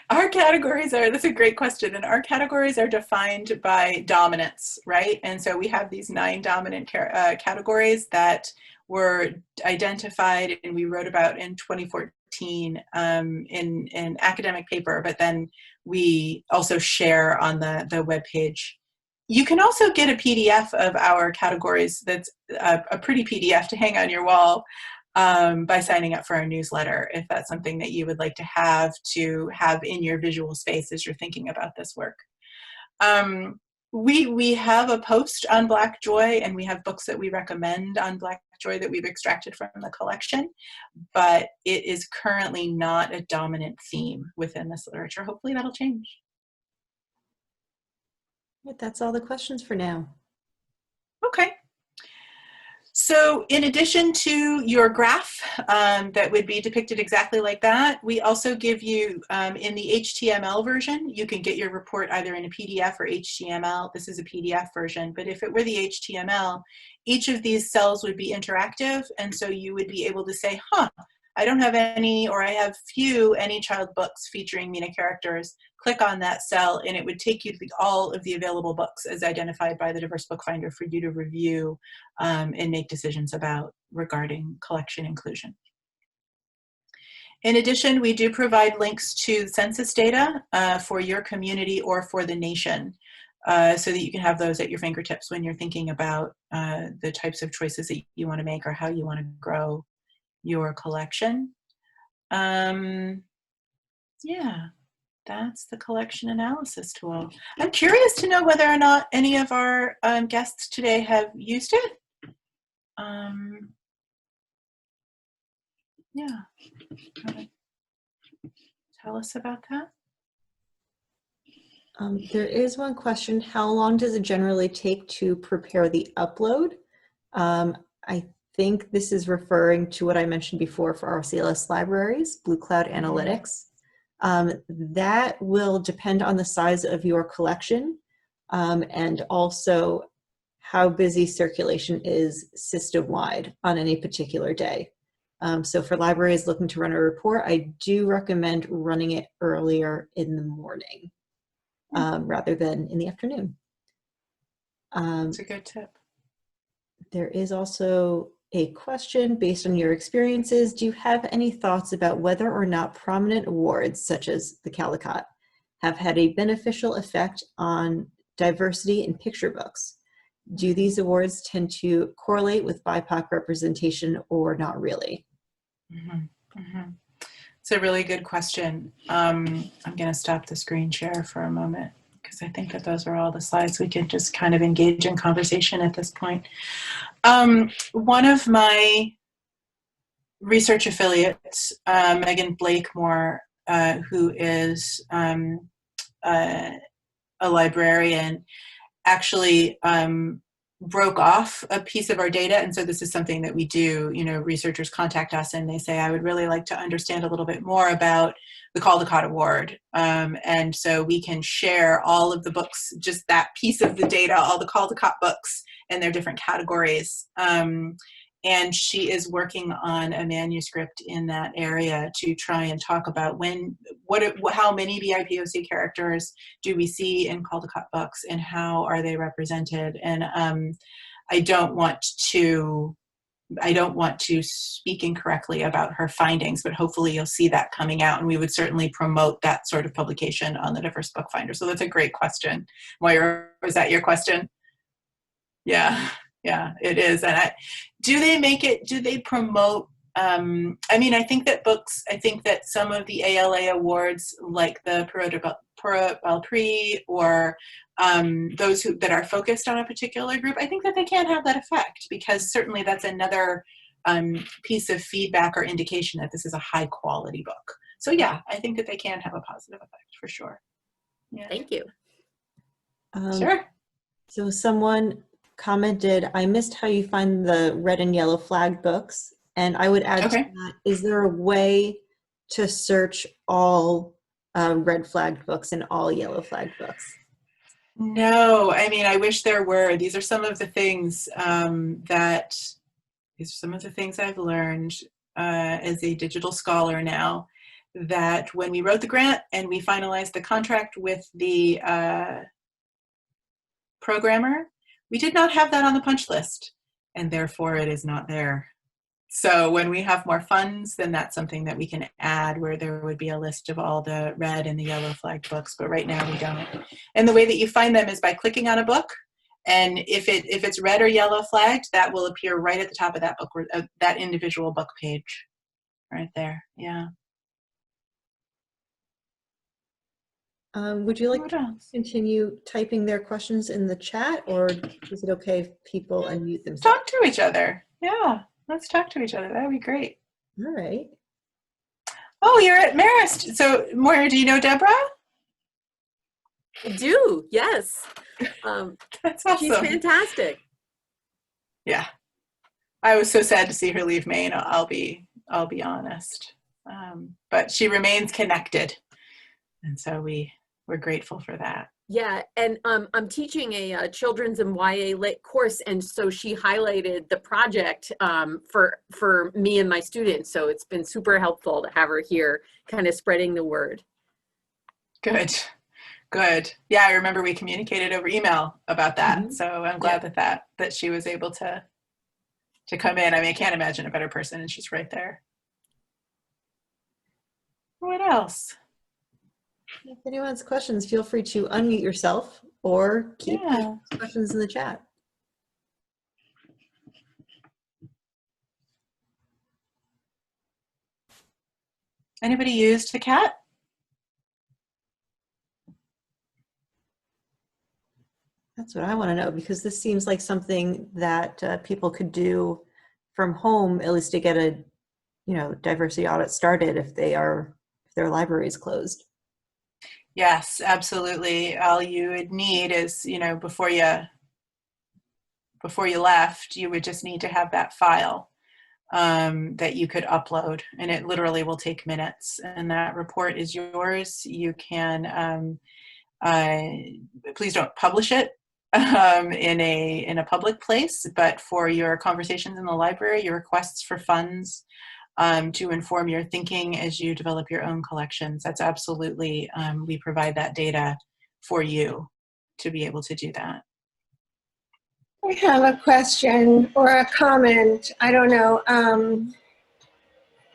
Our categories are, that's a great question, and our categories are defined by dominance, right? And so we have these 9 dominant categories that were identified and we wrote about in 2014 in an academic paper, but then we also share on the webpage. You can also get a PDF of our categories that's a pretty PDF to hang on your wall by signing up for our newsletter, if that's something that you would like to have in your visual space as you're thinking about this work. We have a post on Black Joy, and we have books that we recommend on Black Joy that we've extracted from the collection, but it is currently not a dominant theme within this literature. Hopefully that'll change. That's all the questions for now. Okay. So in addition to your graph that would be depicted exactly like that, we also give you in the HTML version, you can get your report either in a PDF or HTML. This is a PDF version, but if it were the HTML, each of these cells would be interactive, and so you would be able to say, I don't have any, or I have few any child books featuring MENA characters. Click on that cell and it would take you to all of the available books as identified by the Diverse BookFinder for you to review and make decisions about regarding collection inclusion. In addition, we do provide links to census data for your community or for the nation so that you can have those at your fingertips when you're thinking about the types of choices that you want to make or how you want to grow your collection. Yeah, that's the collection analysis tool. I'm curious to know whether or not any of our guests today have used it. Yeah, tell us about that. There is one question. How long does it generally take to prepare the upload? I think this is referring to what I mentioned before for RCLS libraries, Blue Cloud Analytics. That will depend on the size of your collection and also how busy circulation is system-wide on any particular day. So for libraries looking to run a report, I do recommend running it earlier in the morning rather than in the afternoon. That's a good tip. There is also a question based on your experiences. Do you have any thoughts about whether or not prominent awards, such as the Caldecott, have had a beneficial effect on diversity in picture books? Do these awards tend to correlate with BIPOC representation or not really? It's a really good question. I'm going to stop the screen share for a moment because I think that those are all the slides. We can just kind of engage in conversation at this point. One of my research affiliates, Megan Blakemore, who is a librarian, actually broke off a piece of our data. And so this is something that we do, researchers contact us and they say, I would really like to understand a little bit more about the Caldecott Award. And so we can share all of the books, just that piece of the data, all the Caldecott books and their different categories. And she is working on a manuscript in that area to try and talk about how many BIPOC characters do we see in Caldecott books and how are they represented. And I don't want to speak incorrectly about her findings, but hopefully you'll see that coming out, and we would certainly promote that sort of publication on the Diverse BookFinder. So that's a great question. Moira, was that your question? Yeah. Yeah, it is. And do they promote, I think that some of the ALA awards, like the Pura Belprix or those that are focused on a particular group, I think that they can have that effect, because certainly that's another piece of feedback or indication that this is a high quality book. So yeah, I think that they can have a positive effect for sure. Yeah. Thank you. Sure. So someone commented, I missed how you find the red and yellow flag books. And I would add to that, is there a way to search all red flagged books and all yellow flagged books? No, I wish there were. These are some of the things I've learned as a digital scholar now, that when we wrote the grant and we finalized the contract with the programmer, we did not have that on the punch list, and therefore it is not there. So when we have more funds, then that's something that we can add, where there would be a list of all the red and the yellow flagged books, but right now we don't. And the way that you find them is by clicking on a book, and if it's red or yellow flagged, that will appear right at the top of that book, that individual book page, right there. Yeah. Would you like to continue typing their questions in the chat, or is it okay if people unmute themselves? Talk to each other. Yeah, let's talk to each other. That would be great. All right. Oh, you're at Marist. So, Moira, do you know Deborah? I do, yes. That's awesome. She's fantastic. Yeah. I was so sad to see her leave Maine, I'll be honest. But she remains connected. And so we're grateful for that. Yeah, and I'm teaching a children's and YA lit course, and so she highlighted the project for me and my students. So it's been super helpful to have her here, kind of spreading the word. Good. Yeah, I remember we communicated over email about that. Mm-hmm. So I'm glad that she was able to come in. I can't imagine a better person, and she's right there. What else? If anyone has questions, feel free to unmute yourself or keep questions in the chat. Anybody used the cat? That's what I want to know, because this seems like something that people could do from home, at least to get a diversity audit started if their library is closed. Yes, absolutely. All you would need is, before you before you left, you would just need to have that file that you could upload, and it literally will take minutes, and that report is yours. You can, please don't publish it in a public place, but for your conversations in the library, your requests for funds, to inform your thinking as you develop your own collections, that's absolutely, we provide that data for you to be able to do that. I have a question or a comment. I don't know.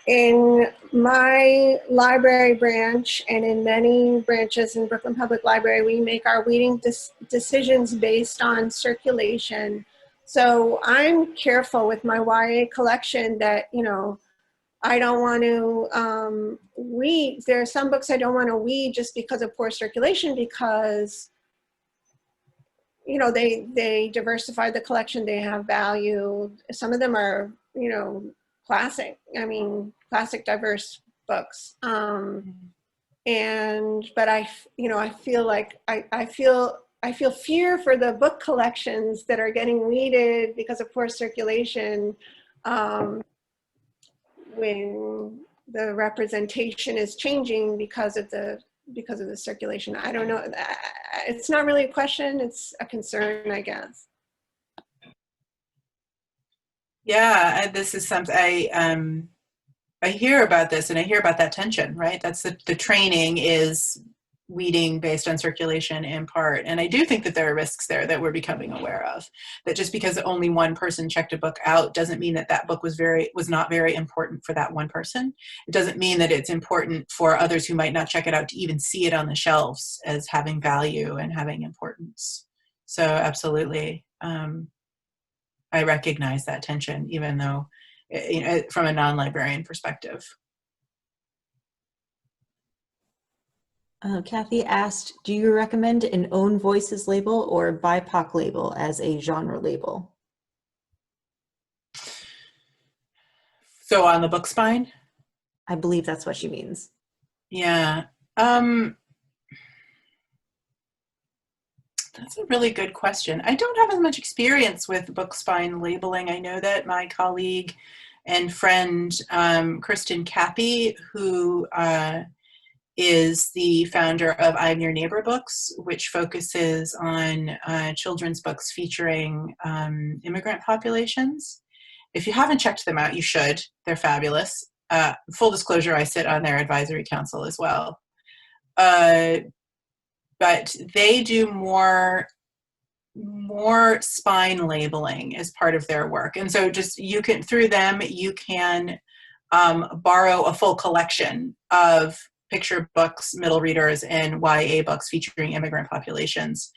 In my library branch and in many branches in Brooklyn Public Library, we make our weeding decisions based on circulation. So I'm careful with my YA collection that, you know, I don't want to weed. There are some books I don't want to weed just because of poor circulation, because you know, they diversify the collection, they have value. Some of them are, you know, classic, classic diverse books. But I, you know, I feel like, I feel fear for the book collections that are getting weeded because of poor circulation, when the representation is changing because of the circulation. I don't know. It's not really a question. It's a concern, I guess. Yeah, this is something I hear about this, and I hear about that tension, right? That's the training is weeding based on circulation in part. And I do think that there are risks there that we're becoming aware of, that just because only one person checked a book out doesn't mean that that book was not very important for that one person. It doesn't mean that it's important for others who might not check it out to even see it on the shelves as having value and having importance. So absolutely, I recognize that tension, even though, you know, from a non-librarian perspective. Kathy asked, do you recommend an own voices label or BIPOC label as a genre label? So on the book spine? I believe that's what she means. Yeah. That's a really good question. I don't have as much experience with book spine labeling. I know that my colleague and friend, Kristen Cappy, who is the founder of I'm Your Neighbor Books, which focuses on children's books featuring immigrant populations. If you haven't checked them out, you should. They're fabulous. Full disclosure, I sit on their advisory council as well. But they do more spine labeling as part of their work. And so just through them, you can borrow a full collection of picture books, middle readers, and YA books featuring immigrant populations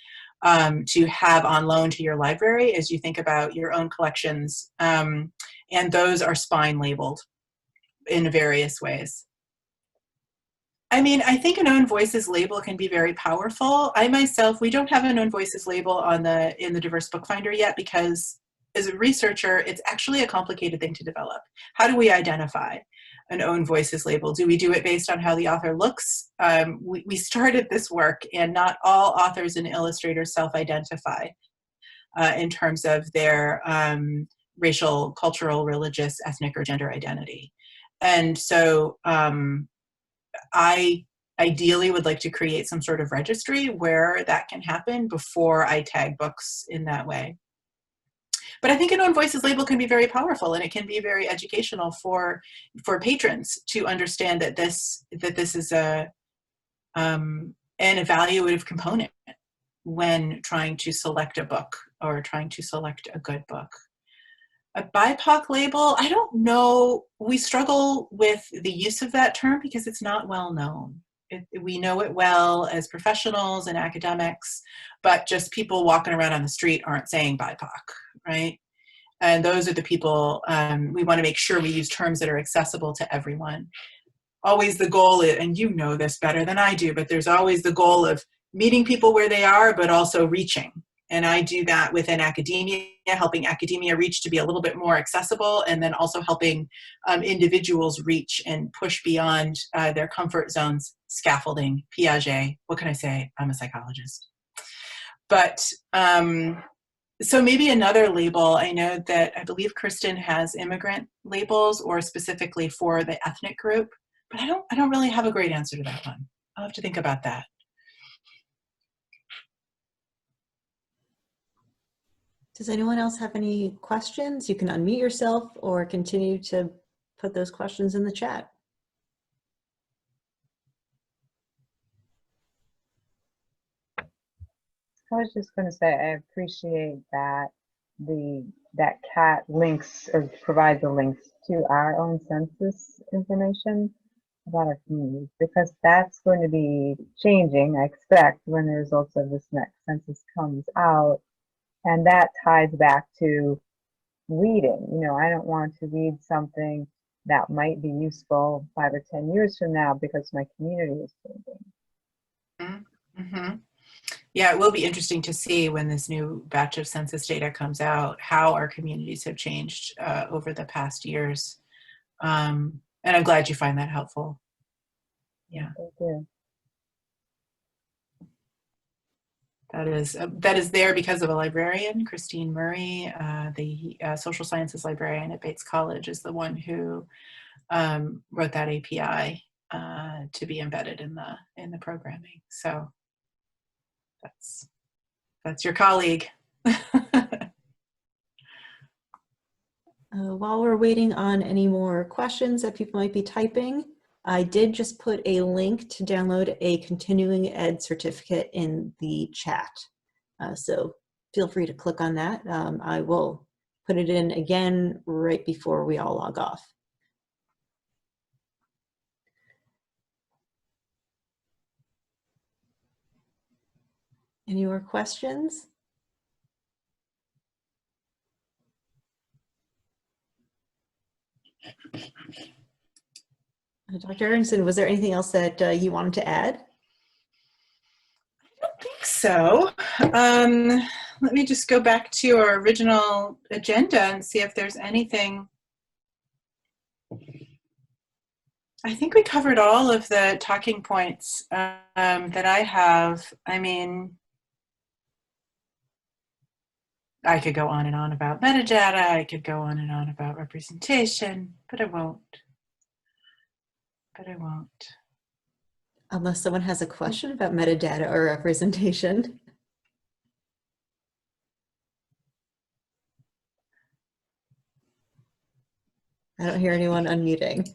to have on loan to your library as you think about your own collections. And those are spine labeled in various ways. I mean, I think an own voices label can be very powerful. I myself, we don't have an own voices label in the Diverse BookFinder yet, because as a researcher, it's actually a complicated thing to develop. How do we identify an own voices label? Do we do it based on how the author looks? We started this work, and not all authors and illustrators self-identify in terms of their racial, cultural, religious, ethnic, or gender identity. And so I ideally would like to create some sort of registry where that can happen before I tag books in that way. But I think an own voices label can be very powerful, and it can be very educational for patrons to understand that this is an evaluative component when trying to select a book or trying to select a good book. A BIPOC label, I don't know. We struggle with the use of that term because it's not well known. We know it well as professionals and academics, but just people walking around on the street aren't saying BIPOC, right? And those are the people, we want to make sure we use terms that are accessible to everyone. Always the goal, and you know this better than I do, but there's always the goal of meeting people where they are, but also reaching. And I do that within academia, helping academia reach to be a little bit more accessible, and then also helping individuals reach and push beyond their comfort zones. Scaffolding, Piaget, what can I say? I'm a psychologist. But So maybe another label. I know that I believe Kristen has immigrant labels, or specifically for the ethnic group, but I don't really have a great answer to that one. I'll have to think about that. Does anyone else have any questions? You can unmute yourself or continue to put those questions in the chat. I was just going to say, I appreciate that that CAT links or provides the links to our own census information about our communities, because that's going to be changing, I expect, when the results of this next census comes out. And that ties back to reading. You know, I don't want to read something that might be useful 5 or 10 years from now because my community is changing. Mm-hmm. Yeah, it will be interesting to see when this new batch of census data comes out, how our communities have changed over the past years. And I'm glad you find that helpful. Yeah. Thank you. That is there because of a librarian, Christine Murray, the social sciences librarian at Bates College, is the one who wrote that API to be embedded in the programming. So that's your colleague. While we're waiting on any more questions that people might be typing, I did just put a link to download a continuing ed certificate in the chat. So feel free to click on that. I will put it in again right before we all log off. Any more questions? Dr. Aronson, was there anything else that you wanted to add? I don't think so. Let me just go back to our original agenda and see if there's anything. I think we covered all of the talking points that I have. I mean, I could go on and on about metadata. I could go on and on about representation, but I won't. Unless someone has a question about metadata or representation. I don't hear anyone unmuting.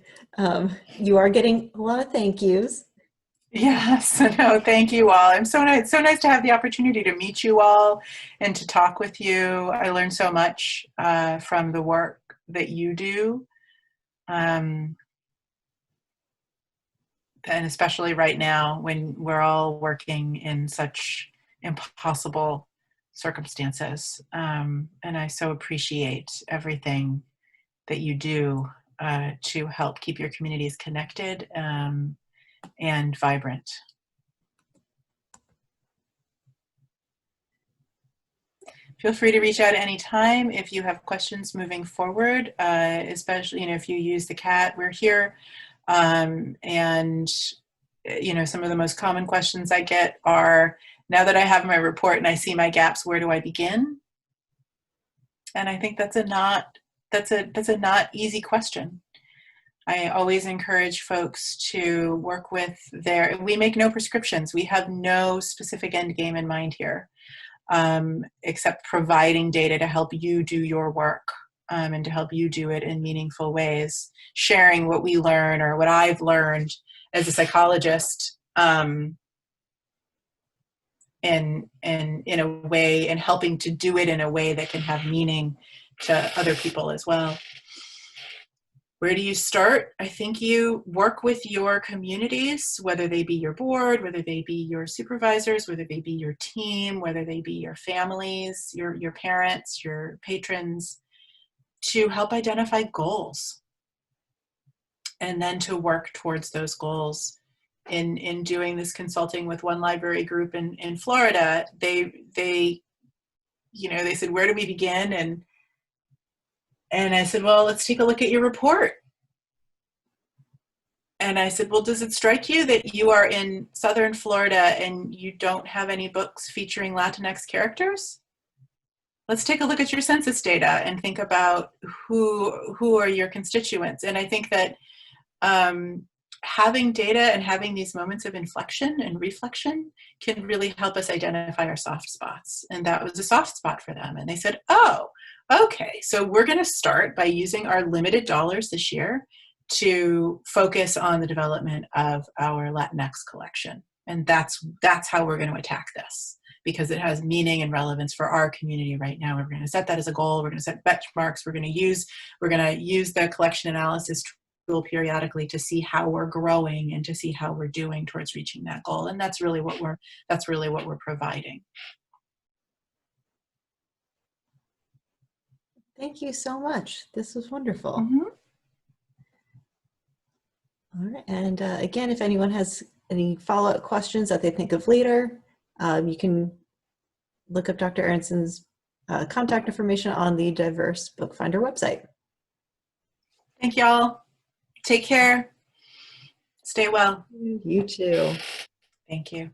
You are getting a lot of thank yous. Yes, no, thank you all. It's so nice to have the opportunity to meet you all and to talk with you. I learned so much from the work that you do. And especially right now when we're all working in such impossible circumstances. And I so appreciate everything that you do to help keep your communities connected and vibrant. Feel free to reach out at any time if you have questions moving forward, especially if you use the CAT. We're here. And some of the most common questions I get are, now that I have my report and I see my gaps, where do I begin? And I think that's a not easy question. I always encourage folks to work with we make no prescriptions. We have no specific end game in mind here, except providing data to help you do your work. And to help you do it in meaningful ways, sharing what we learn or what I've learned as a psychologist in a way, and helping to do it in a way that can have meaning to other people as well. Where do you start? I think you work with your communities, whether they be your board, whether they be your supervisors, whether they be your team, whether they be your families, your parents, your patrons, to help identify goals, and then to work towards those goals. In doing this consulting with one library group in Florida, they said, where do we begin? And I said, well, let's take a look at your report. And I said, well, does it strike you that you are in Southern Florida and you don't have any books featuring Latinx characters? let's take a look at your census data and think about who are your constituents. And I think that having data and having these moments of inflection and reflection can really help us identify our soft spots. And that was a soft spot for them. And they said, oh, okay, so we're going to start by using our limited dollars this year to focus on the development of our Latinx collection. And that's how we're going to attack this, because it has meaning and relevance for our community right now. We're going to set that as a goal. We're going to set benchmarks. We're going to use the collection analysis tool periodically to see how we're growing and to see how we're doing towards reaching that goal. And that's really what we're providing. Thank you so much. This was wonderful. Mm-hmm. All right. And again, if anyone has any follow-up questions that they think of later, you can look up Dr. Aronson's contact information on the Diverse BookFinder website. Thank y'all. Take care. Stay well. You too. Thank you.